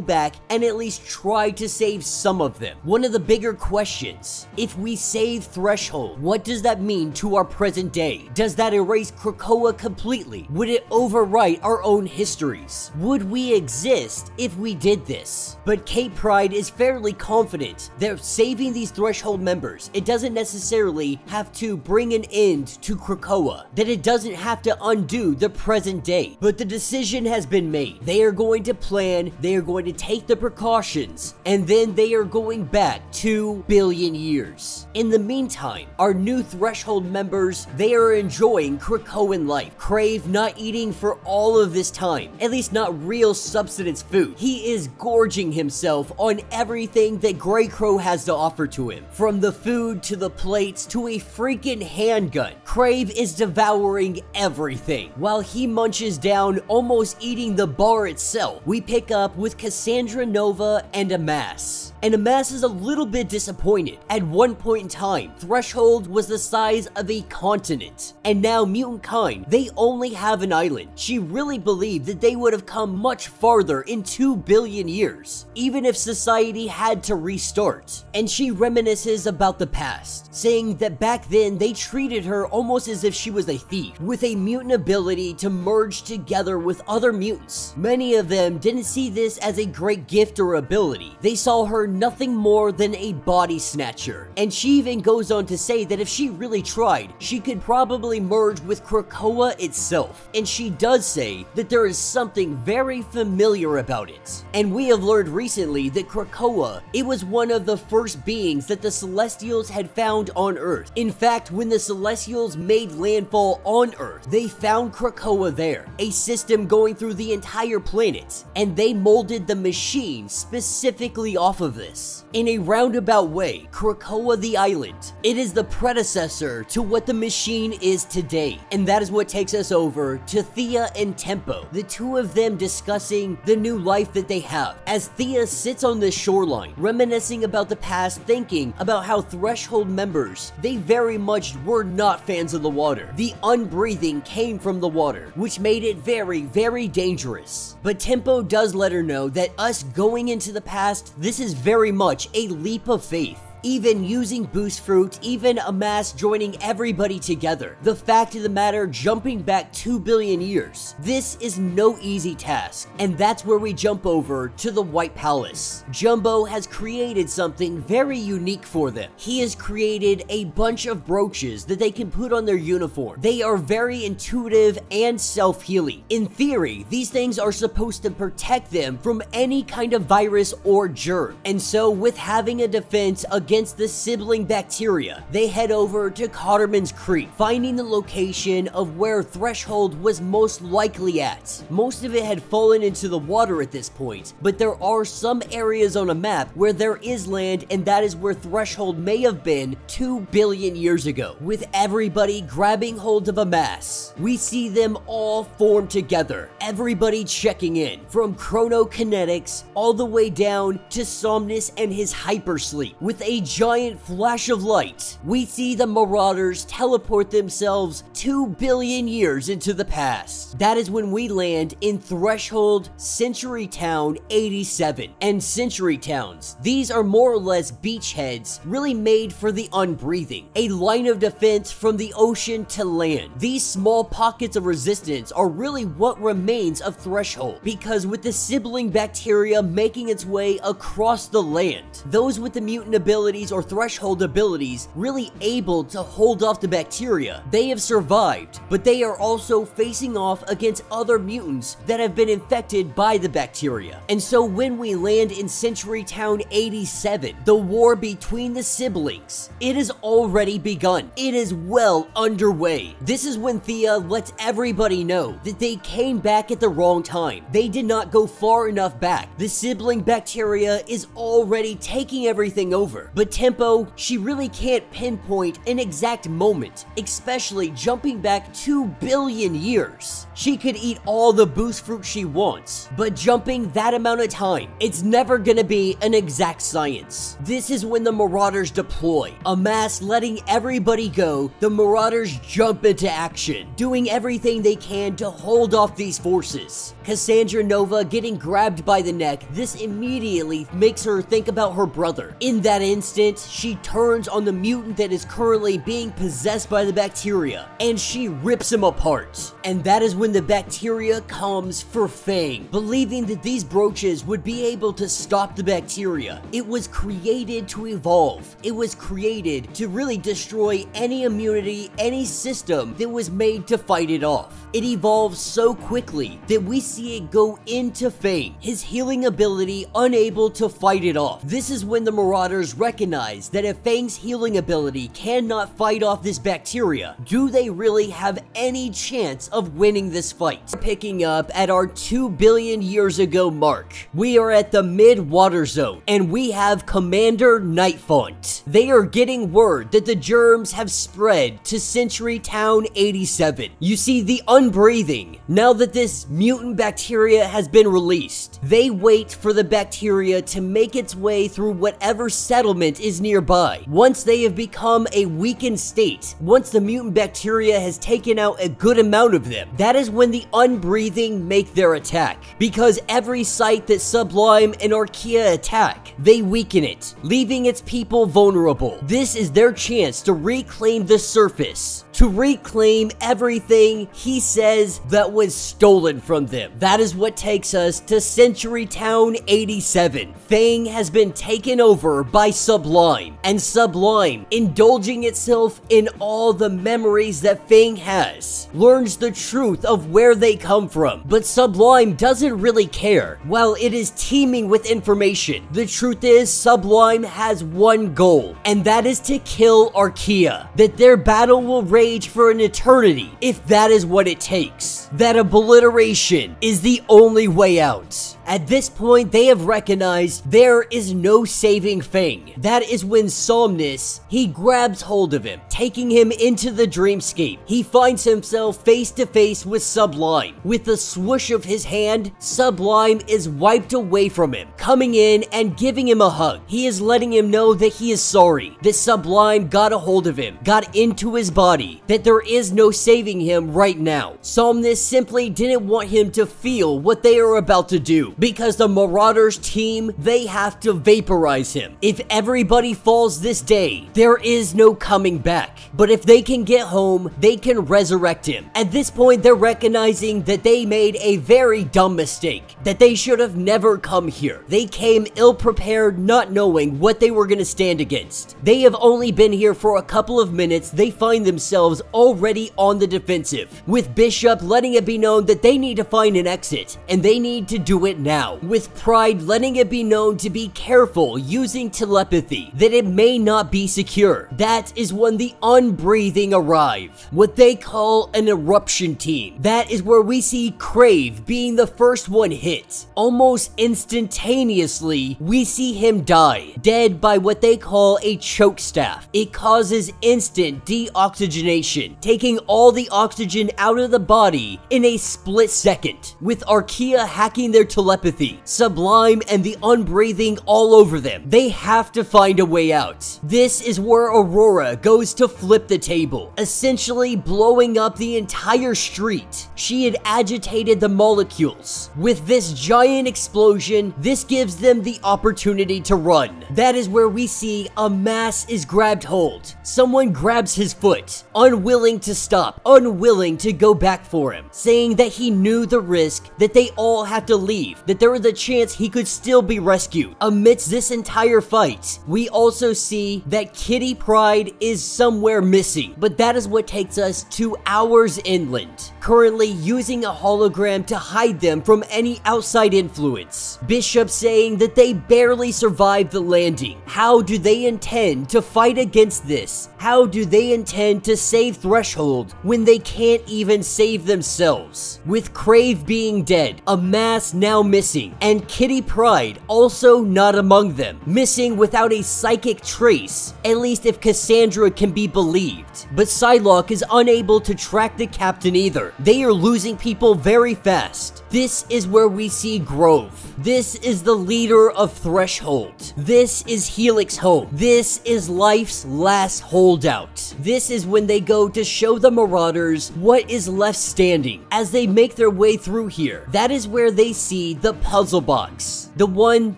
back and at least try to save some of them. One of the bigger questions, if we save Threshold, what does that mean to our present day? Does that erase Krakoa completely? Would it overwrite our own histories? Would we exist if we did this? But Kate Pryde is fairly confident that saving these Threshold members, it doesn't necessarily have to bring an end to Krakoa, that it doesn't have to undo the present day. But the decision has been made. They are going to plan, they are going to take the precautions, and then they are going back 2 billion years. In the meantime, our new Threshold members, they are enjoying Krakoan life. Crave not eating for all of this time, at least not real substance food. He is gorging himself on everything that Grey Crow has to offer to him, from the food to the plates to a freaking handgun. Crave is devouring everything while he munches down, almost eating the bar itself. We pick up with Cassandra Nova and Amass. And Amass is a little bit disappointed. At one point in time, Threshold was the size of a continent, and now mutantkind, they only have an island. She really believed that they would have come much farther in 2 billion years, even if society had to restart. And she reminisces about the past, saying that back then they treated her almost as if she was a thief, with a mutant ability to merge together with other mutants. Many of them didn't see this as a great gift or ability. They saw her nothing more than a body snatcher. And she even goes on to say that if she really tried, she could probably merge with Krakoa itself. And she does say that there is something very familiar about it. And we have learned recently that Krakoa, it was one of the first beings that the Celestials had found on Earth. In fact, when the Celestials made landfall on Earth, they found Krakoa there, a system going through the entire planet, and they molded the machine specifically off of this. In a roundabout way, Krakoa the island, it is the predecessor to what the machine is today. And that is what takes us over to Thea and Tempo, the two of them discussing the new life that they have. As Thea sits on the shoreline, reminiscing about the past, thinking about how Threshold members, they very much were not fans of the water. The unbreathing came from the water, which made it very, very dangerous. But Tempo does let her know that us going into the past, this is very much a leap of faith. Even using boost fruit, even a mass joining everybody together. The fact of the matter, jumping back 2 billion years, this is no easy task. And that's where we jump over to the White Palace. Jumbo has created something very unique for them. He has created a bunch of brooches that they can put on their uniform. They are very intuitive and self-healing. In theory, these things are supposed to protect them from any kind of virus or germ. And so with having a defense against the sibling bacteria, they head over to Cotterman's Creek, finding the location of where Threshold was most likely at. Most of it had fallen into the water at this point, but there are some areas on a map where there is land, and that is where Threshold may have been 2 billion years ago. With everybody grabbing hold of a mass, we see them all form together, everybody checking in, from chronokinetics all the way down to Somnus and his hypersleep. With a giant flash of light, we see the Marauders teleport themselves 2 billion years into the past. That is when we land in Threshold Century Town 87. And Century Towns, these are more or less beachheads really made for the unbreathing, a line of defense from the ocean to land. These small pockets of resistance are really what remains of Threshold, because with the sibling bacteria making its way across the land, those with the mutant abilities or Threshold abilities really able to hold off the bacteria, they have survived, but they are also facing off against other mutants that have been infected by the bacteria. And so when we land in Century Town 87, the war between the siblings, it has already begun. It is well underway. This is when Thea lets everybody know that they came back at the wrong time. They did not go far enough back. The sibling bacteria is already taking everything over. But Tempo, she really can't pinpoint an exact moment, especially jumping back 2 billion years. She could eat all the boost fruit she wants, but jumping that amount of time, it's never gonna be an exact science. This is when the Marauders deploy. A mass letting everybody go, the Marauders jump into action, doing everything they can to hold off these forces. Cassandra Nova getting grabbed by the neck, this immediately makes her think about her brother. In that instant, she turns on the mutant that is currently being possessed by the bacteria, and she rips him apart. And that is when the bacteria comes for Fang, believing that these brooches would be able to stop the bacteria. It was created to evolve. It was created to really destroy any immunity, any system that was made to fight it off. It evolves so quickly that we see it go into Fang, his healing ability unable to fight it off. This is when the Marauders recognize that if Fang's healing ability cannot fight off this bacteria, do they really have any chance of winning this fight? Picking up at our 2 billion years ago mark, we are at the mid-water zone, and we have Commander Nightfont. They are getting word that the germs have spread to Century Town 87. You see, the unbreathing, now that this mutant bacteria has been released, they wait for the bacteria to make its way through whatever settlement is nearby. Once they have become a weakened state, once the mutant bacteria has taken out a good amount of them, that is when the unbreathing make their attack. Because every site that Sublime and Archaea attack, they weaken it, leaving its people vulnerable. This is their chance to reclaim the surface. to reclaim everything he says that was stolen from them. That is what takes us to Century Town 87. FANG has been taken over by Sublime, and Sublime, indulging itself in all the memories that FANG has, learns the truth of where they come from. But Sublime doesn't really care. While it is teeming with information, the truth is Sublime has one goal, and that is to kill Archaea. That their battle will rage for an eternity if that is what it takes. That obliteration is the only way out. At this point, they have recognized there is no saving FANG. That is when Somnus, he grabs hold of him, taking him into the dreamscape. He finds himself face to face with Sublime. With the swoosh of his hand, Sublime is wiped away from him, coming in and giving him a hug. He is letting him know that he is sorry, that Sublime got a hold of him, got into his body, that there is no saving him right now. Somnus simply didn't want him to feel what they are about to do, because the Marauders team, they have to vaporize him. If everybody falls this day, there is no coming back. But if they can get home, they can resurrect him. At this point, they're recognizing that they made a very dumb mistake, that they should have never come here. They came ill-prepared, not knowing what they were going to stand against. They have only been here for a couple of minutes. They find themselves already on the defensive, with Bishop letting it be known that they need to find an exit, and they need to do it now, with Pryde letting it be known to be careful using telepathy, that it may not be secure. That is when the Unbreathing arrive, what they call an eruption team. That is where we see Crave being the first one hit. Almost instantaneously, we see him die, dead by what they call a choke staff. It causes instant deoxygenation, taking all the oxygen out of the body in a split second, with Archaea hacking their telepathy, Sublime and the Unbreathing all over them. They have to find a way out. This is where Aurora goes to flip the table, essentially blowing up the entire street. She had agitated the molecules. With this giant explosion, this gives them the opportunity to run. That is where we see a mass is grabbed hold. Someone grabs his foot, unwilling to stop, unwilling to go back for him, saying that he knew the risk, that they all have to leave, that there was a chance he could still be rescued. Amidst this entire fight, we also see that Kitty Pryde is somewhere missing, but that is what takes us to hours inland, currently using a hologram to hide them from any outside influence. Bishop saying that they barely survived the landing. How do they intend to fight against this? How do they intend to save Threshold when they can't even save themselves? With Crave being dead, a mass now missing, and Kitty Pryde also not among them, missing without a psychic trace, at least if Cassandra can be believed. But Psylocke is unable to track the captain either. They are losing people very fast. This is where we see Grove. This is the leader of Threshold. This is Helix home. This is life's last holdout. This is when they go to show the Marauders what is left standing. As they make their way through here, that is where they see the puzzle box, the one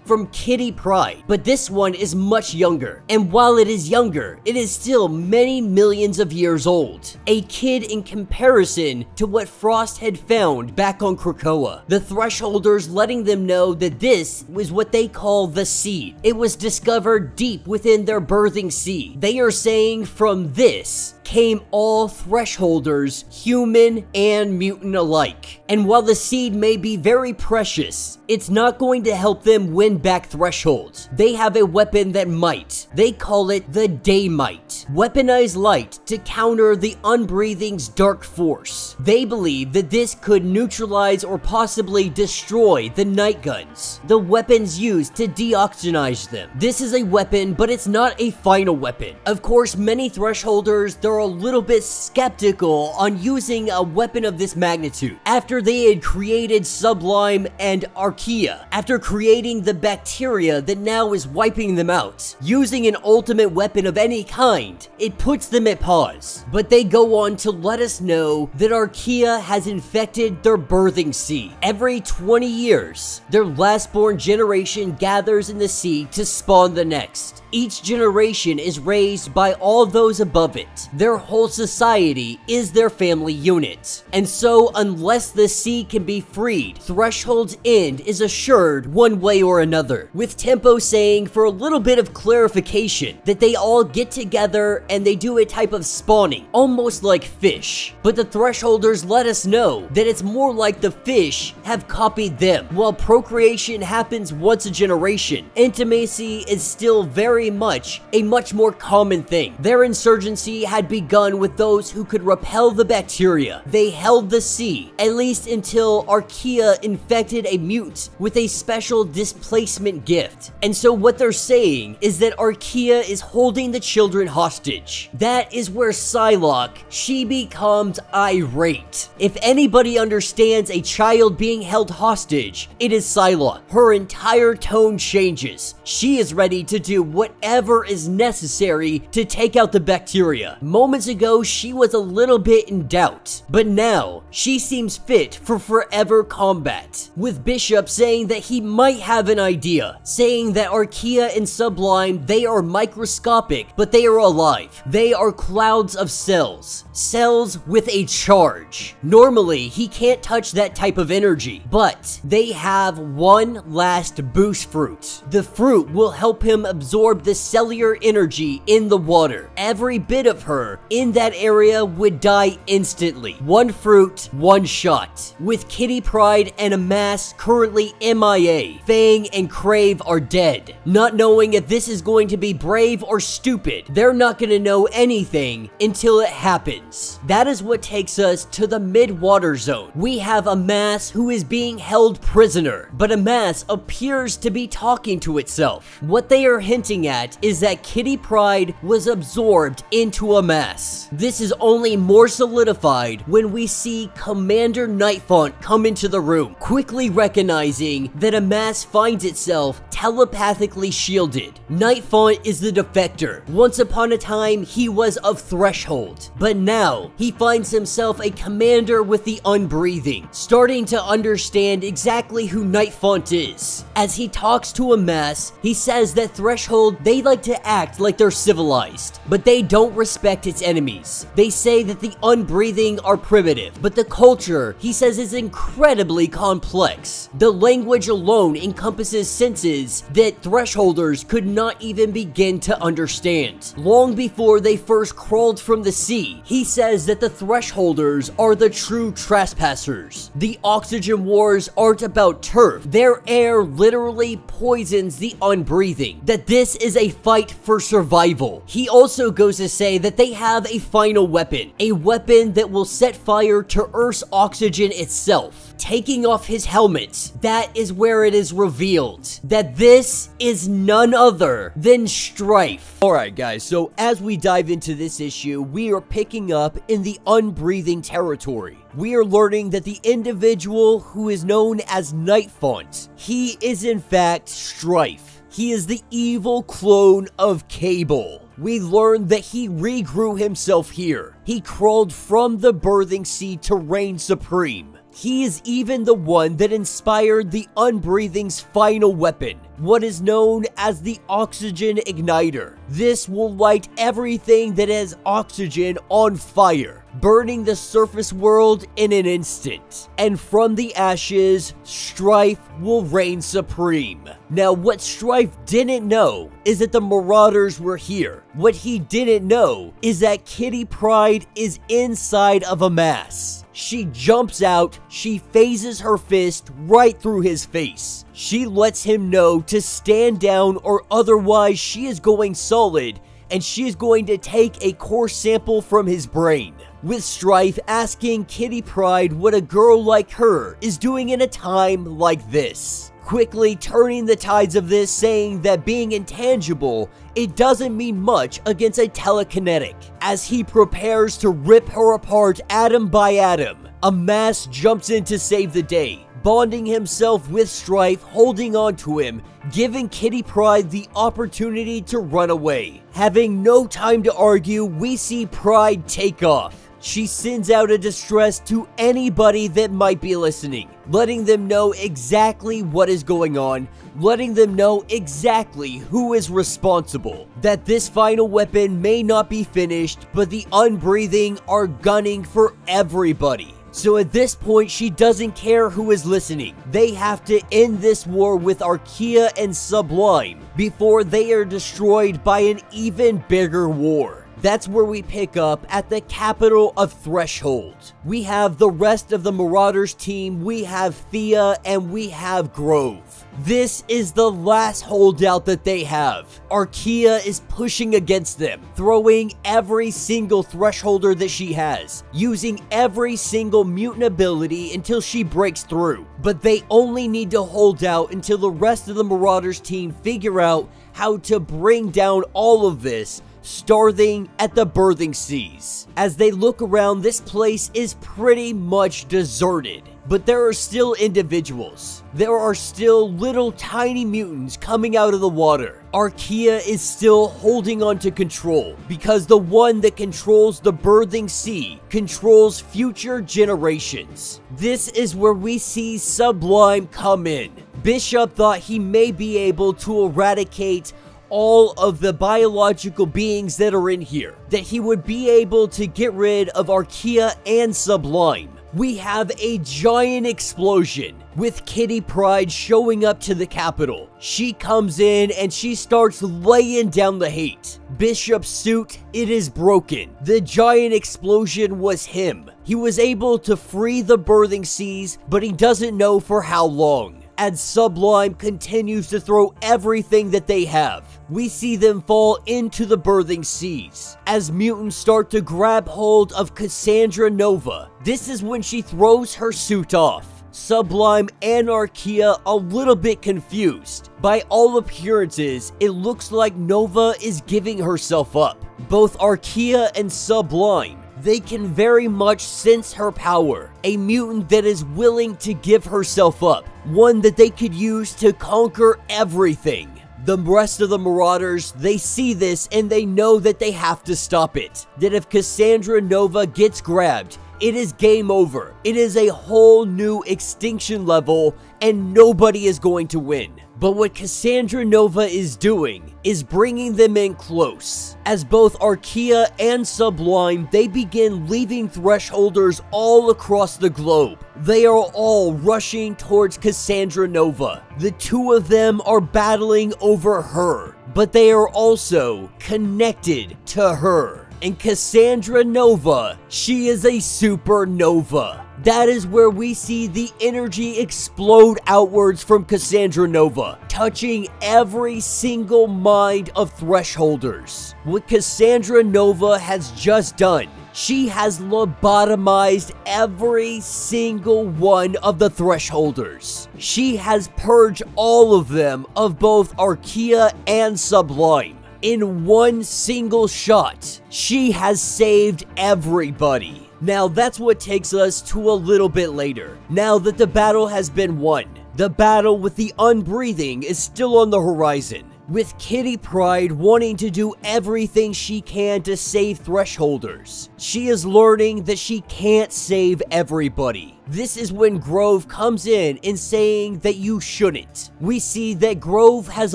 from Kitty Pryde, but this one is much younger. And while it is younger, it is still many millions of years old. A kid in comparison to what Frost had found back on Krakoa. The Thresholders letting them know that this was what they call the seed. It was discovered deep within their birthing seed. They are saying from this came all Thresholders, human and mutant alike. And while the seed may be very precious, it's not going to help them win back Threshold. They have a weapon that might. They call it the Daymite. Weaponized light to counter the Unbreathing's dark force. They believe that this could neutralize or possibly destroy the night guns, the weapons used to deoxygenize them. This is a weapon, but it's not a final weapon. Of course, many Thresholders, they're a little bit skeptical on using a weapon of this magnitude. After they had created Sublime and Archaea, after creating the bacteria that now is wiping them out, using an ultimate weapon of any kind, it puts them at pause. But they go on to let us know that Archaea has infected their birthing seed. Every 20 years, their last-born generation gathers in the seed to spawn the next. Each generation is raised by all those above it. their whole society is their family unit. And so, unless the sea can be freed, Threshold's end is assured one way or another, with Tempo saying, for a little bit of clarification, that they all get together and they do a type of spawning, almost like fish. But the Thresholders let us know that it's more like the fish have copied them. While procreation happens once a generation, intimacy is still very much a much more common thing. Their insurgency had begun with those who could repel the bacteria. They held the sea, at least until Archaea infected a mutant with a special displacement gift. And so what they're saying is that Archaea is holding the children hostage. That is where Psylocke, she becomes irate. If anybody understands a child being held hostage, it is Psylocke. Her entire tone changes. She is ready to do whatever is necessary to take out the bacteria. Moments ago, she was a little bit in doubt, but now she seems fit for forever combat, with Bishop saying that he might have an idea, saying that Archaea and Sublime, they are microscopic, but they are alive. They are clouds of cells. Cells with a charge. Normally, he can't touch that type of energy, but they have one last boost fruit. The fruit will help him absorb the cellular energy in the water. Every bit of her in that area would die instantly. One fruit, one shot. With Kitty Pryde and Amass currently MIA, Fang and Crave are dead. Not knowing if this is going to be brave or stupid, they're not going to know anything until it happens. That is what takes us to the mid-water zone. We have Amass who is being held prisoner, but Amass appears to be talking to itself. What they are hinting at is that Kitty Pryde was absorbed into Amass. This is only more solidified when we see Commander Nightfont come into the room, quickly recognizing that Amass finds itself telepathically shielded. Nightfont is the defector. Once upon a time, he was of Threshold, but now he finds himself a commander with the Unbreathing, starting to understand exactly who Nightfont is. As he talks to Amass, he says that Threshold, they like to act like they're civilized, but they don't respect its enemies. They say that the Unbreathing are primitive, but the culture, he says, is incredibly complex. The language alone encompasses senses that Thresholders could not even begin to understand. Long before they first crawled from the sea, he says that the Thresholders are the true trespassers. The oxygen wars aren't about turf. Their air literally poisons the Unbreathing. That this is a fight for survival. He also goes to say that they have a final weapon. A weapon that will set fire to Earth's oxygen itself. Taking off his helmet, that is where it is revealed that this is none other than Strife. Alright guys, so as we dive into this issue, we are picking up in the Unbreathing territory. We are learning that the individual who is known as Nightfont, he is in fact Strife. He is the evil clone of Cable. We learn that he regrew himself here. He crawled from the birthing sea to reign supreme. He is even the one that inspired the Unbreathing's final weapon, what is known as the Oxygen Igniter. This will light everything that has oxygen on fire, burning the surface world in an instant. And from the ashes, Strife will reign supreme. Now, what Strife didn't know is that the Marauders were here. What he didn't know is that Kitty Pryde is inside of Amass. She jumps out, she phases her fist right through his face. She lets him know to stand down or otherwise she is going solid and she is going to take a core sample from his brain. With Strife asking Kitty Pryde what a girl like her is doing in a time like this. Quickly turning the tides of this, saying that being intangible, it doesn't mean much against a telekinetic. As he prepares to rip her apart atom by atom, Amass jumps in to save the day, bonding himself with Strife, holding on to him, giving Kitty Pryde the opportunity to run away. Having no time to argue, we see Pryde take off. she sends out a distress to anybody that might be listening, letting them know exactly what is going on, letting them know exactly who is responsible, that this final weapon may not be finished, but the Unbreathing are gunning for everybody. So at this point, she doesn't care who is listening. They have to end this war with Archaea and Sublime before they are destroyed by an even bigger war. That's where we pick up at the capital of Threshold. We have the rest of the Marauders team, we have Thea, and we have Grove. This is the last holdout that they have. Archaea is pushing against them, throwing every single Thresholder that she has, using every single mutant ability until she breaks through. But they only need to hold out until the rest of the Marauders team figure out how to bring down all of this, starting at the Birthing Seas. As they look around, this place is pretty much deserted. But there are still individuals. There are still little tiny mutants coming out of the water. Archaea is still holding on to control because the one that controls the Birthing Sea controls future generations. This is where we see Sublime come in. Bishop thought he may be able to eradicate all of the biological beings that are in here, that he would be able to get rid of Archaea and Sublime. We have a giant explosion with Kitty Pryde showing up to the capital. She comes in and she starts laying down the hate. Bishop's suit, it is broken. The giant explosion was him. He was able to free the Birthing Seas, but he doesn't know for how long. As Sublime continues to throw everything that they have, we see them fall into the Birthing Seas. As mutants start to grab hold of Cassandra Nova, this is when she throws her suit off. Sublime and Archaea a little bit confused. By all appearances, it looks like Nova is giving herself up. Both Archaea and Sublime, they can very much sense her power. A mutant that is willing to give herself up. One that they could use to conquer everything. The rest of the Marauders, they see this and they know that they have to stop it. That if Cassandra Nova gets grabbed, it is game over. It is a whole new extinction level and nobody is going to win. But what Cassandra Nova is doing is bringing them in close. As both Archaea and Sublime, they begin leaving Thresholders all across the globe. They are all rushing towards Cassandra Nova. The two of them are battling over her, but they are also connected to her. And Cassandra Nova, she is a supernova. That is where we see the energy explode outwards from Cassandra Nova, touching every single mind of Thresholders. What Cassandra Nova has just done, she has lobotomized every single one of the Thresholders. She has purged all of them of both Archaea and Sublime. In one single shot, she has saved everybody. Now that's what takes us to a little bit later. Now that the battle has been won, the battle with the Unbreathing is still on the horizon. With Kitty Pryde wanting to do everything she can to save Thresholders. She is learning that she can't save everybody. This is when Grove comes in and saying that you shouldn't. We see that Grove has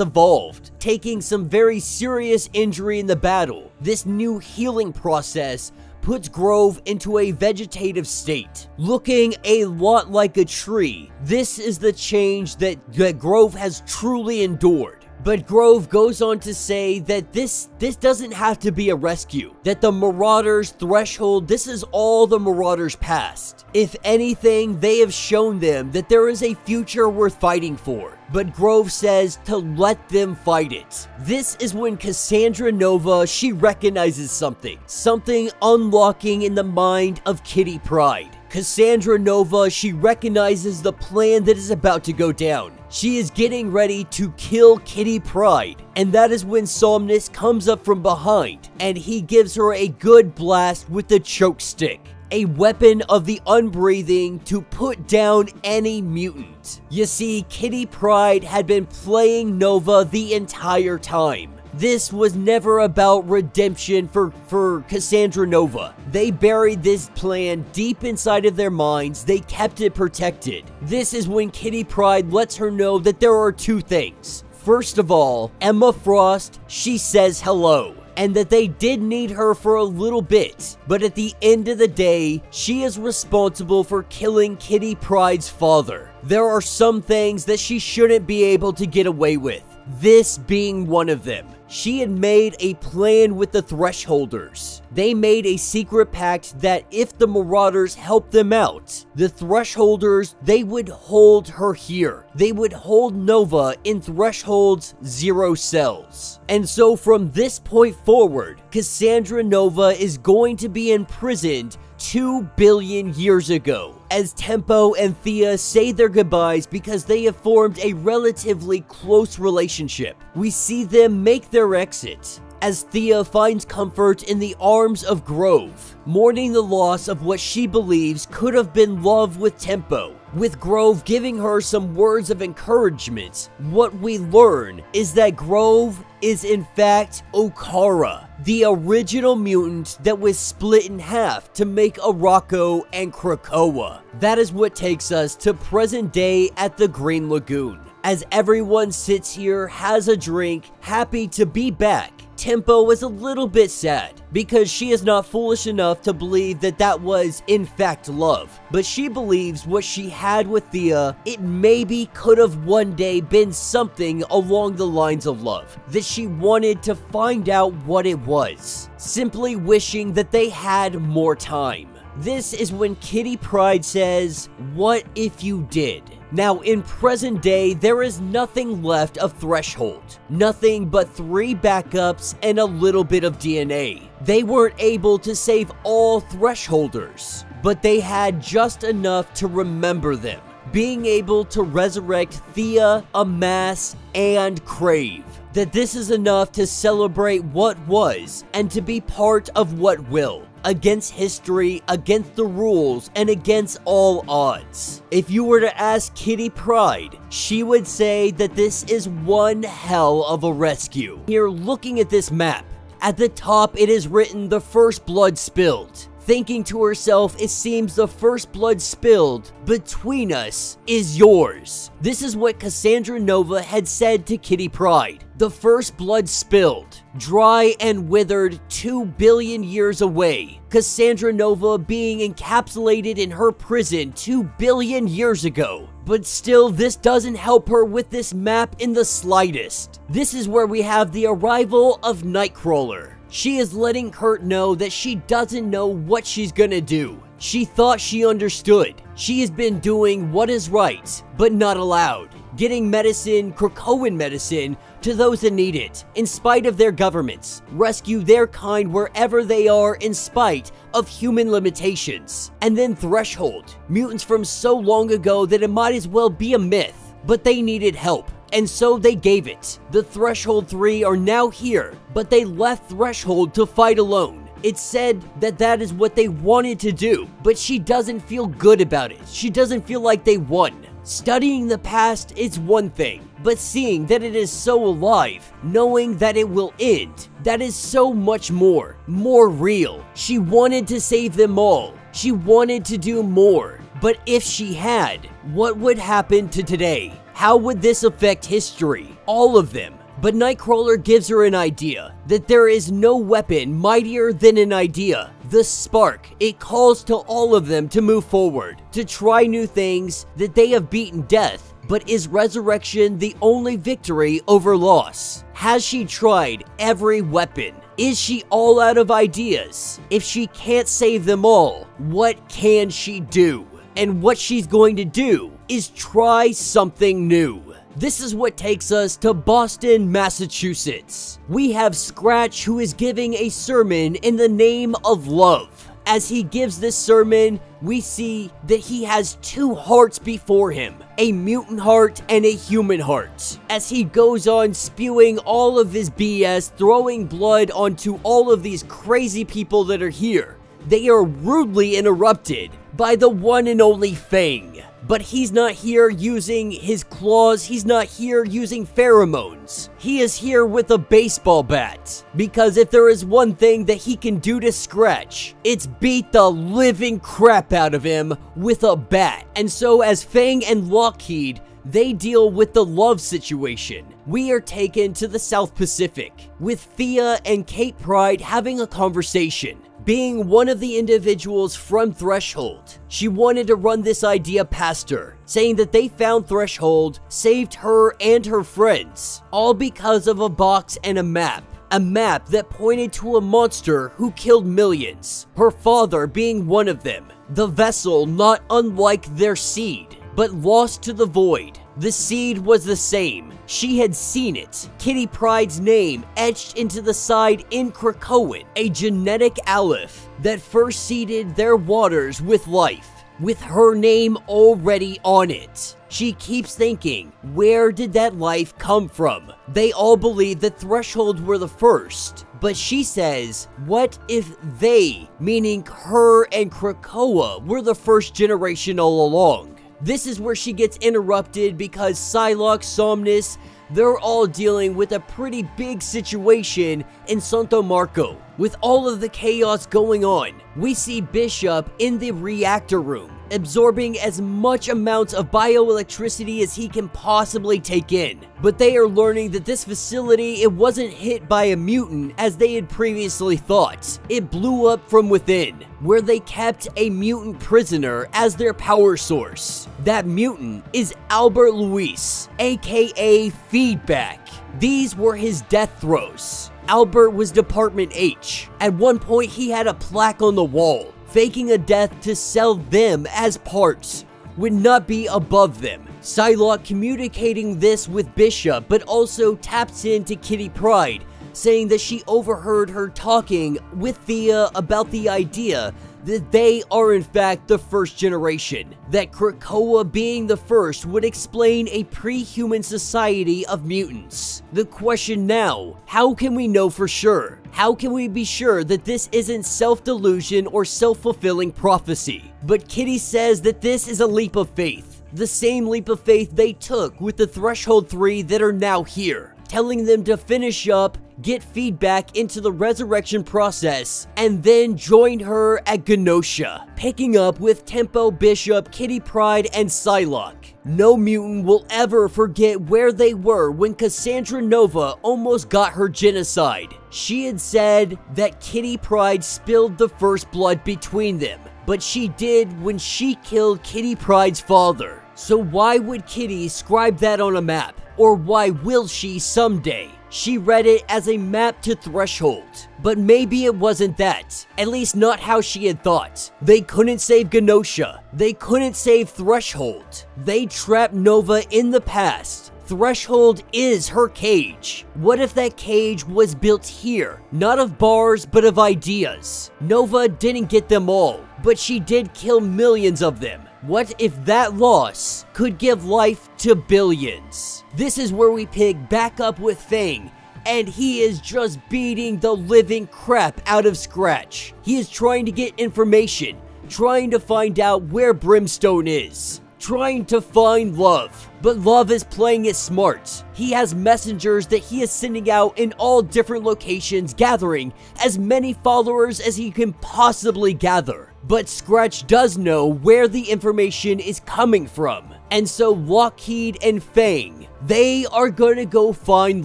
evolved, taking some very serious injury in the battle. This new healing process puts Grove into a vegetative state, looking a lot like a tree. This is the change that Grove has truly endured. But Grove goes on to say that this doesn't have to be a rescue. That the Marauders Threshold, this is all the Marauders past. If anything, they have shown them that there is a future worth fighting for. But Grove says to let them fight it. This is when Cassandra Nova, she recognizes something unlocking in the mind of Kitty Pryde. Cassandra Nova, she recognizes the plan that is about to go down. She is getting ready to kill Kitty Pryde, and that is when Somnus comes up from behind, and he gives her a good blast with the choke stick. A weapon of the Unbreathing to put down any mutant. You see, Kitty Pryde had been playing Nova the entire time. This was never about redemption for Cassandra Nova. They buried this plan deep inside of their minds. They kept it protected. This is when Kitty Pryde lets her know that there are two things. First of all, Emma Frost, she says hello, and that they did need her for a little bit, but at the end of the day, she is responsible for killing Kitty Pryde's father. There are some things that she shouldn't be able to get away with, this being one of them. She had made a plan with the Thresholders. They made a secret pact that if the Marauders helped them out, the Thresholders, they would hold her here. They would hold Nova in Threshold's 0 cells. And so from this point forward, Cassandra Nova is going to be imprisoned 2 billion years ago, as Tempo and Thea say their goodbyes because they have formed a relatively close relationship. We see them make their exit, as Thea finds comfort in the arms of Grove, mourning the loss of what she believes could have been love with Tempo. With Grove giving her some words of encouragement, what we learn is that Grove is in fact Okara, the original mutant that was split in half to make Arakko and Krakoa. That is what takes us to present day at the Green Lagoon. As everyone sits here, has a drink, happy to be back, Tempo is a little bit sad because she is not foolish enough to believe that that was in fact love, but she believes what she had with Thea, it maybe could have one day been something along the lines of love, that she wanted to find out what it was, simply wishing that they had more time. This is when Kitty Pryde says, "What if you did?" Now, in present day, there is nothing left of Threshold. Nothing but 3 backups and a little bit of DNA. They weren't able to save all Thresholders, but they had just enough to remember them, being able to resurrect Thea, Amass, and Crave. That this is enough to celebrate what was and to be part of what will. Against history, against the rules, and against all odds. If you were to ask Kitty Pryde, she would say that this is one hell of a rescue. Here, looking at this map, at the top it is written the first blood spilled. Thinking to herself, it seems the first blood spilled between us is yours. This is what Cassandra Nova had said to Kitty Pryde. The first blood spilled, dry and withered 2 billion years away. Cassandra Nova being encapsulated in her prison 2 billion years ago. But still, this doesn't help her with this map in the slightest. This is where we have the arrival of NIGHTCRAWLER. She is letting Kurt know that she doesn't know what she's gonna do. She thought she understood. She has been doing what is right, but not allowed. Getting medicine, Krakoan medicine, to those that need it, in spite of their governments. Rescue their kind wherever they are in spite of human limitations. And then Threshold. Mutants from so long ago that it might as well be a myth. But they needed help. And so they gave it. The Threshold 3 are now here, but they left Threshold to fight alone. It said that that is what they wanted to do, but she doesn't feel good about it. She doesn't feel like they won. Studying the past is one thing, but seeing that it is so alive, knowing that it will end, that is so much more real. She wanted to save them all. She wanted to do more. But if she had, what would happen to today? How would this affect history? All of them. But NIGHTCRAWLER gives her an idea, that there is no weapon mightier than an idea. The spark, it calls to all of them to move forward, to try new things, that they have beaten death. But is resurrection the only victory over loss? Has she tried every weapon? Is she all out of ideas? If she can't save them all, what can she do? And what she's going to do is try something new. This is what takes us to Boston, Massachusetts. We have Scratch, who is giving a sermon in the name of love. As he gives this sermon, we see that he has 2 hearts before him, a mutant heart and a human heart. As he goes on spewing all of his BS, throwing blood onto all of these crazy people that are here, they are rudely interrupted by the one and only FANG. But he's not here using his claws, he's not here using pheromones. He is here with a baseball bat. Because if there is one thing that he can do to Scratch, it's beat the living crap out of him with a bat. And so as Fang and Lockheed, they deal with the love situation. We are taken to the South Pacific, with Thea and Kate Pryde having a conversation. Being one of the individuals from Threshold, she wanted to run this idea past her, saying that they found Threshold, saved her and her friends, all because of a box and a map. A map that pointed to a monster who killed millions, her father being one of them. The vessel not unlike their seed, but lost to the void. The seed was the same. She had seen it. Kitty Pryde's name etched into the side in Krakoan, a genetic aleph that first seeded their waters with life, with her name already on it. She keeps thinking, where did that life come from? They all believe that Threshold were the first. But she says, what if they, meaning her and Krakoa, were the first generation all along? This is where she gets interrupted because Psylocke, Somnus, they're all dealing with a pretty big situation in Santo Marco. With all of the chaos going on, we see Bishop in the reactor room, absorbing as much amounts of bioelectricity as he can possibly take in. But they are learning that this facility, it wasn't hit by a mutant as they had previously thought. It blew up from within, where they kept a mutant prisoner as their power source. That mutant is Albert Luis, aka Feedback. These were his death throes. Albert was Department H. At one point, he had a plaque on the wall, faking a death to sell them as parts would not be above them. Psylocke communicating this with Bishop, but also taps into Kitty Pryde, saying that she overheard her talking with Thea about the idea that they are in fact the first generation. That Krakoa being the first would explain a pre-human society of mutants. The question now, how can we know for sure? How can we be sure that this isn't self-delusion or self-fulfilling prophecy? But Kitty says that this is a leap of faith. The same leap of faith they took with the Threshold 3 that are now here, telling them to finish up, get feedback into the resurrection process, and then join her at Genosha, picking up with Tempo, Bishop, Kitty Pryde, and Psylocke. No mutant will ever forget where they were when Cassandra Nova almost got her genocide. She had said that Kitty Pryde spilled the first blood between them, but she did when she killed Kitty Pryde's father. So why would Kitty scribe that on a map? Or why will she someday? She read it as a map to Threshold. But maybe it wasn't that. At least not how she had thought. They couldn't save Genosha. They couldn't save Threshold. They trapped Nova in the past. Threshold is her cage. What if that cage was built here? Not of bars, but of ideas. Nova didn't get them all, but she did kill millions of them. What if that loss could give life to billions? This is where we pick back up with Fang, and he is just beating the living crap out of Scratch. He is trying to get information, trying to find out where Brimstone is, trying to find Love. But Love is playing it smart. He has messengers that he is sending out in all different locations, gathering as many followers as he can possibly gather. But Scratch does know where the information is coming from. And so Lockheed and Fang, they are gonna go find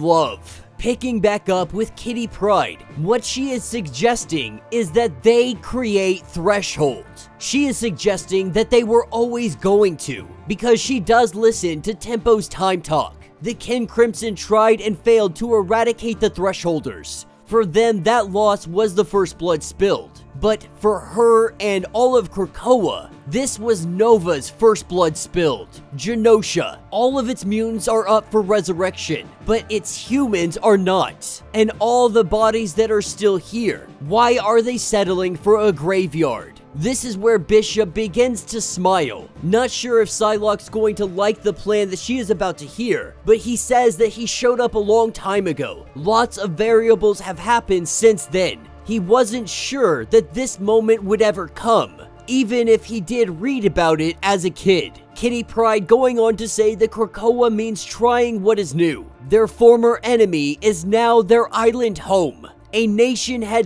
Love. Picking back up with Kitty Pryde, what she is suggesting is that they create Threshold. She is suggesting that they were always going to, because she does listen to Tempo's time talk. The Ken Crimson tried and failed to eradicate the Thresholders. For them, that loss was the first blood spilled. But for her and all of Krakoa, this was Nova's first blood spilled. Genosha, all of its mutants are up for resurrection, but its humans are not. And all the bodies that are still here, why are they settling for a graveyard? This is where Bishop begins to smile. Not sure if Psylocke's going to like the plan that she is about to hear, but he says that he showed up a long time ago. Lots of variables have happened since then. He wasn't sure that this moment would ever come, even if he did read about it as a kid. Kitty Pryde going on to say that Krakoa means trying what is new. Their former enemy is now their island home. A nation had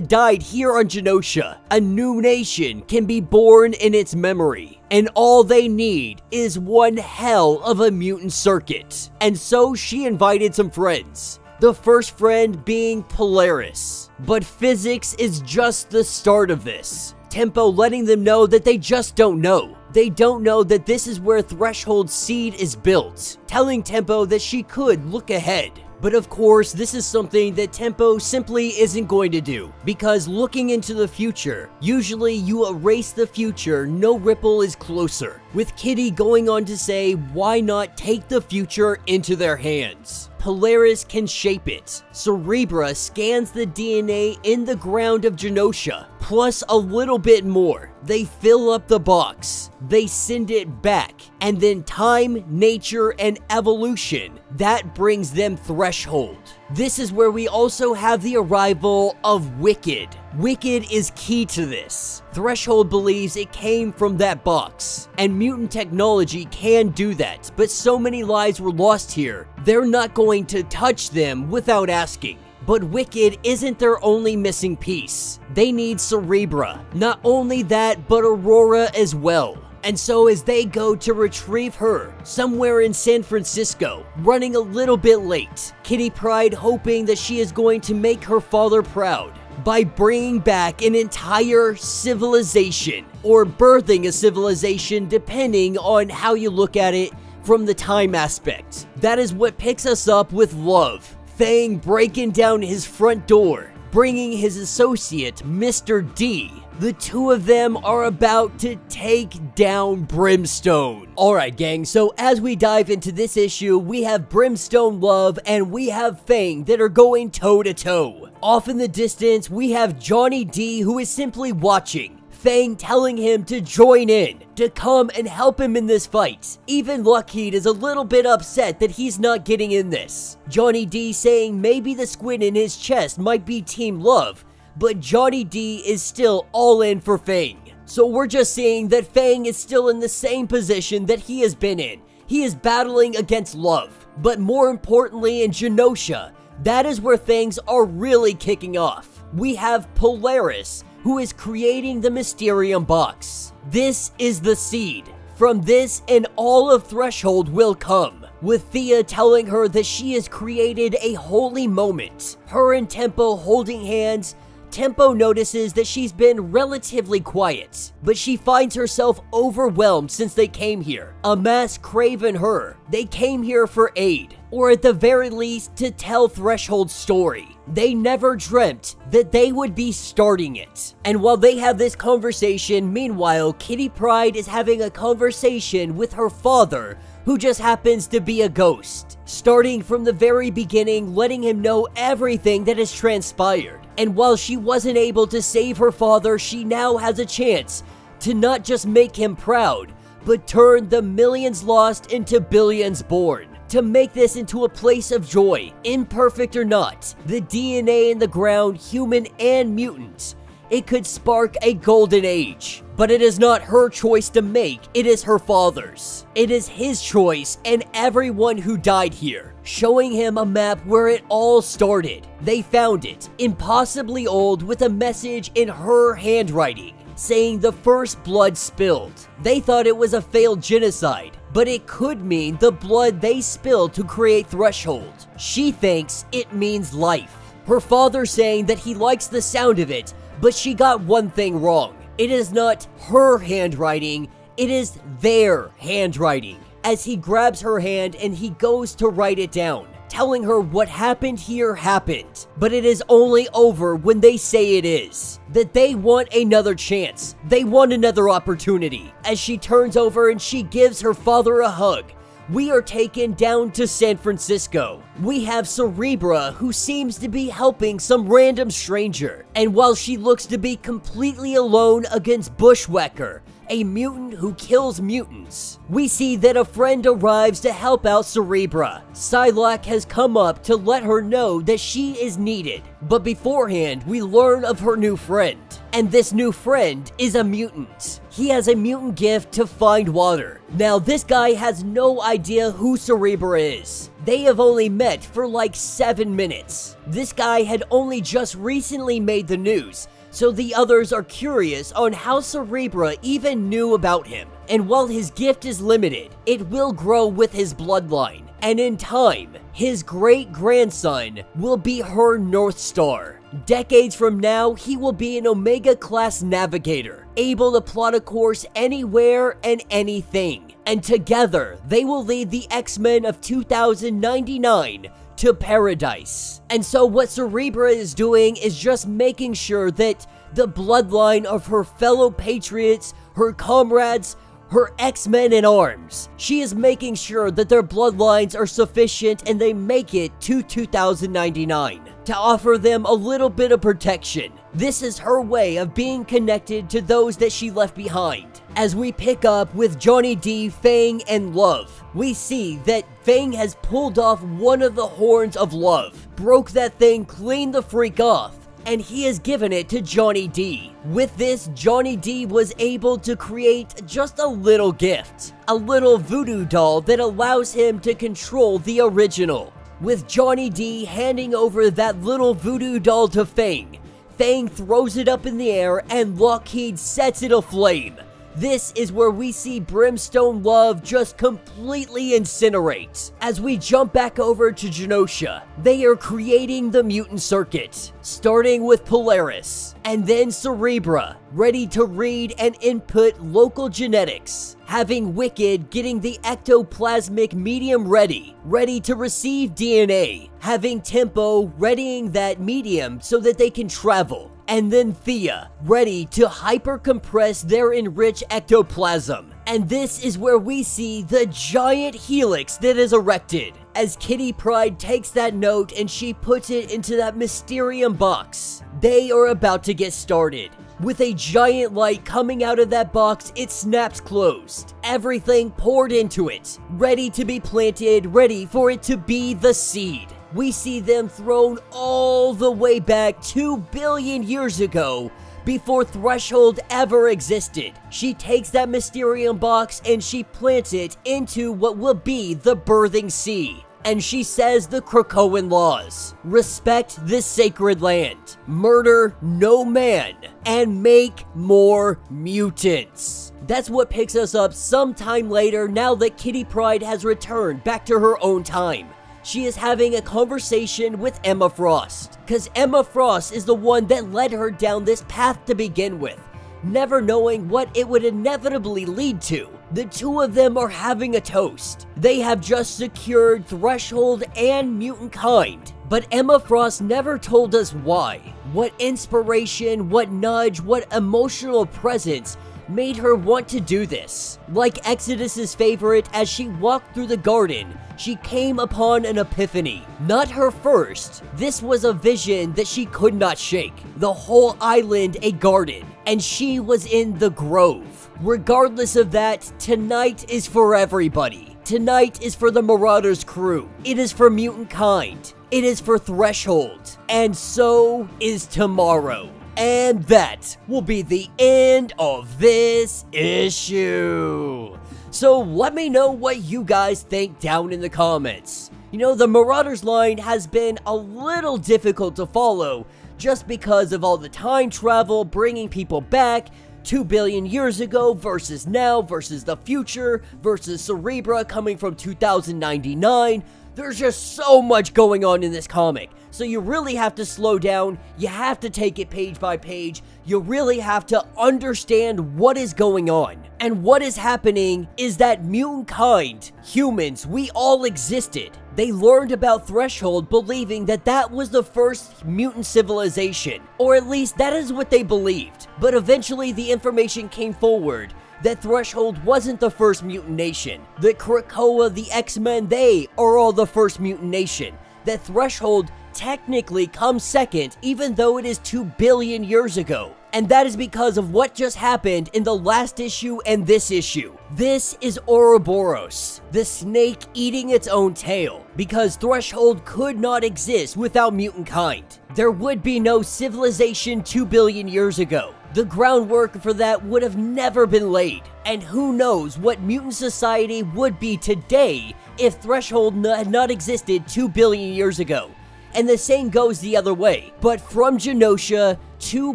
died here on Genosha. A new nation can be born in its memory. And all they need is one hell of a mutant circuit. And so she invited some friends. The first friend being Polaris. But physics is just the start of this. Tempo letting them know that they just don't know. They don't know that this is where Threshold's seed is built. Telling Tempo that she could look ahead. But of course, this is something that Tempo simply isn't going to do, because looking into the future, usually you erase the future, no ripple is closer. With Kitty going on to say, why not take the future into their hands? Polaris can shape it. Cerebra scans the DNA in the ground of Genosha, plus a little bit more. They fill up the box, they send it back, and then time, nature, and evolution, that brings them Threshold. This is where we also have the arrival of Wicked. Wicked is key to this. Threshold believes it came from that box, and mutant technology can do that, but so many lives were lost here, they're not going to touch them without asking. But Wicked isn't their only missing piece. They need Cerebra. Not only that, but Aurora as well. And so as they go to retrieve her, somewhere in San Francisco, running a little bit late, Kitty Pryde hoping that she is going to make her father proud by bringing back an entire civilization, or birthing a civilization depending on how you look at it from the time aspect. That is what picks us up with Love. Fang breaking down his front door, bringing his associate, Mr. D. The two of them are about to take down Brimstone. Alright gang, so as we dive into this issue, we have Brimstone Love and we have Fang that are going toe to toe. Off in the distance, we have Johnny D who is simply watching. Fang telling him to join in, to come and help him in this fight. Even Lockheed is a little bit upset that he's not getting in this. Johnny D saying maybe the squid in his chest might be Team Love, but Johnny D is still all in for Fang. So we're just seeing that Fang is still in the same position that he has been in. He is battling against Love, but more importantly in Genosha, that is where things are really kicking off. We have Polaris, who is creating the Mysterium box. This is the seed. From this and all of Threshold will come, with Thea telling her that she has created a holy moment. Her and Tempo holding hands. Tempo notices that she's been relatively quiet, but she finds herself overwhelmed since they came here. A mass craving her. They came here for aid, or at the very least to tell Threshold's story. They never dreamt that they would be starting it. And while they have this conversation, meanwhile, Kitty Pryde is having a conversation with her father, who just happens to be a ghost. Starting from the very beginning, letting him know everything that has transpired. And while she wasn't able to save her father, she now has a chance to not just make him proud, but turn the millions lost into billions born. To make this into a place of joy, imperfect or not, the DNA in the ground, human and mutant, it could spark a golden age. But it is not her choice to make, it is her father's. It is his choice and everyone who died here, showing him a map where it all started. They found it, impossibly old, with a message in her handwriting, saying the first blood spilled. They thought it was a failed genocide, but it could mean the blood they spilled to create Threshold. She thinks it means life. Her father saying that he likes the sound of it, but she got one thing wrong. It is not her handwriting, it is their handwriting. As he grabs her hand and he goes to write it down, telling her what happened here happened, but it is only over when they say it is. That they want another chance, they want another opportunity. As she turns over and she gives her father a hug, we are taken down to San Francisco. We have Cerebra, who seems to be helping some random stranger. And while she looks to be completely alone against Bushwhacker, a mutant who kills mutants. We see that a friend arrives to help out Cerebra. Psylocke has come up to let her know that she is needed. But beforehand, we learn of her new friend. And this new friend is a mutant. He has a mutant gift to find water. Now, this guy has no idea who Cerebra is. They have only met for like 7 minutes. This guy had only just recently made the news, so the others are curious on how Cerebra even knew about him. And while his gift is limited, it will grow with his bloodline. And in time, his great-grandson will be her North Star. Decades from now, he will be an Omega-class navigator, able to plot a course anywhere and anything. And together, they will lead the X-Men of 2099 to paradise. And so what Cerebra is doing is just making sure that the bloodline of her fellow patriots, her comrades, her X-Men in arms, she is making sure that their bloodlines are sufficient and they make it to 2099 to offer them a little bit of protection. This is her way of being connected to those that she left behind. As we pick up with Johnny D, Fang, and Love, we see that Fang has pulled off one of the horns of Love, broke that thing clean the freak off, and he has given it to Johnny D. With this, Johnny D was able to create just a little gift, a little voodoo doll that allows him to control the original. With Johnny D handing over that little voodoo doll to Fang, Fang throws it up in the air and Lockheed sets it aflame. This is where we see Brimstone Love just completely incinerate. As we jump back over to Genosha, they are creating the mutant circuit, starting with Polaris, and then Cerebra, ready to read and input local genetics, having Wicked getting the ectoplasmic medium ready to receive DNA, having Tempo readying that medium so that they can travel, and then Thea, ready to hyper-compress their enriched ectoplasm. And this is where we see the giant helix that is erected. As Kitty Pryde takes that note and she puts it into that Mysterium box, they are about to get started. With a giant light coming out of that box, it snaps closed. Everything poured into it, ready to be planted, ready for it to be the seed. We see them thrown all the way back 2 billion years ago, before Threshold ever existed. She takes that Mysterium box and she plants it into what will be the birthing sea. And she says the Krakoan laws: respect this sacred land, murder no man, and make more mutants. That's what picks us up sometime later now that Kitty Pryde has returned back to her own time. She is having a conversation with Emma Frost, because Emma Frost is the one that led her down this path to begin with, never knowing what it would inevitably lead to. The two of them are having a toast. They have just secured Threshold and Mutantkind, but Emma Frost never told us why. What inspiration, what nudge, what emotional presence made her want to do this. Like Exodus's favorite, as she walked through the garden, she came upon an epiphany. Not her first. This was a vision that she could not shake. The whole island a garden, and she was in the grove. Regardless of that, tonight is for everybody. Tonight is for the Marauders crew. It is for Mutantkind. It is for Threshold. And so is tomorrow. And that will be the end of this issue. So let me know what you guys think down in the comments. You know, the Marauders line has been a little difficult to follow just because of all the time travel, bringing people back 2 billion years ago versus now versus the future versus Cerebra coming from 2099. There's just so much going on in this comic. So you really have to slow down, you have to take it page by page, you really have to understand what is going on. And what is happening is that Mutantkind, humans, we all existed. They learned about Threshold believing that that was the first mutant civilization, or at least that is what they believed. But eventually the information came forward that Threshold wasn't the first mutant nation, that Krakoa, the X-Men, they are all the first mutant nation, that Threshold technically comes second even though it is 2 billion years ago. And that is because of what just happened in the last issue and this issue. This is Ouroboros, the snake eating its own tail, because Threshold could not exist without mutant kind. There would be no civilization 2 billion years ago. The groundwork for that would have never been laid. And who knows what mutant society would be today if Threshold had not existed 2 billion years ago. And the same goes the other way. But from Genosha, 2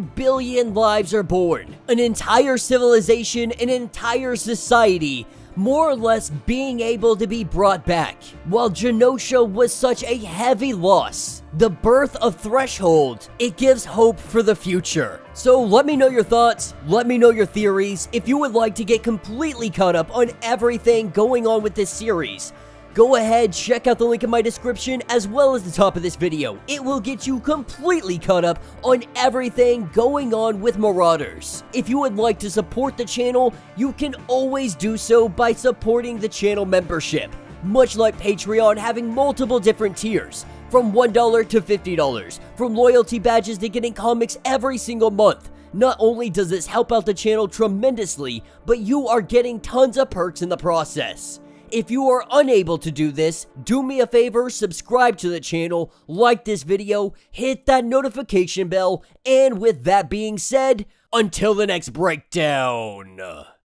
billion lives are born. An entire civilization, an entire society, more or less being able to be brought back. While Genosha was such a heavy loss, the birth of Threshold, it gives hope for the future. So let me know your thoughts, let me know your theories. If you would like to get completely caught up on everything going on with this series, go ahead, check out the link in my description as well as the top of this video. It will get you completely caught up on everything going on with Marauders. If you would like to support the channel, you can always do so by supporting the channel membership. Much like Patreon having multiple different tiers, from $1 to $50, from loyalty badges to getting comics every single month. Not only does this help out the channel tremendously, but you are getting tons of perks in the process. If you are unable to do this, do me a favor, subscribe to the channel, like this video, hit that notification bell, and with that being said, until the next breakdown.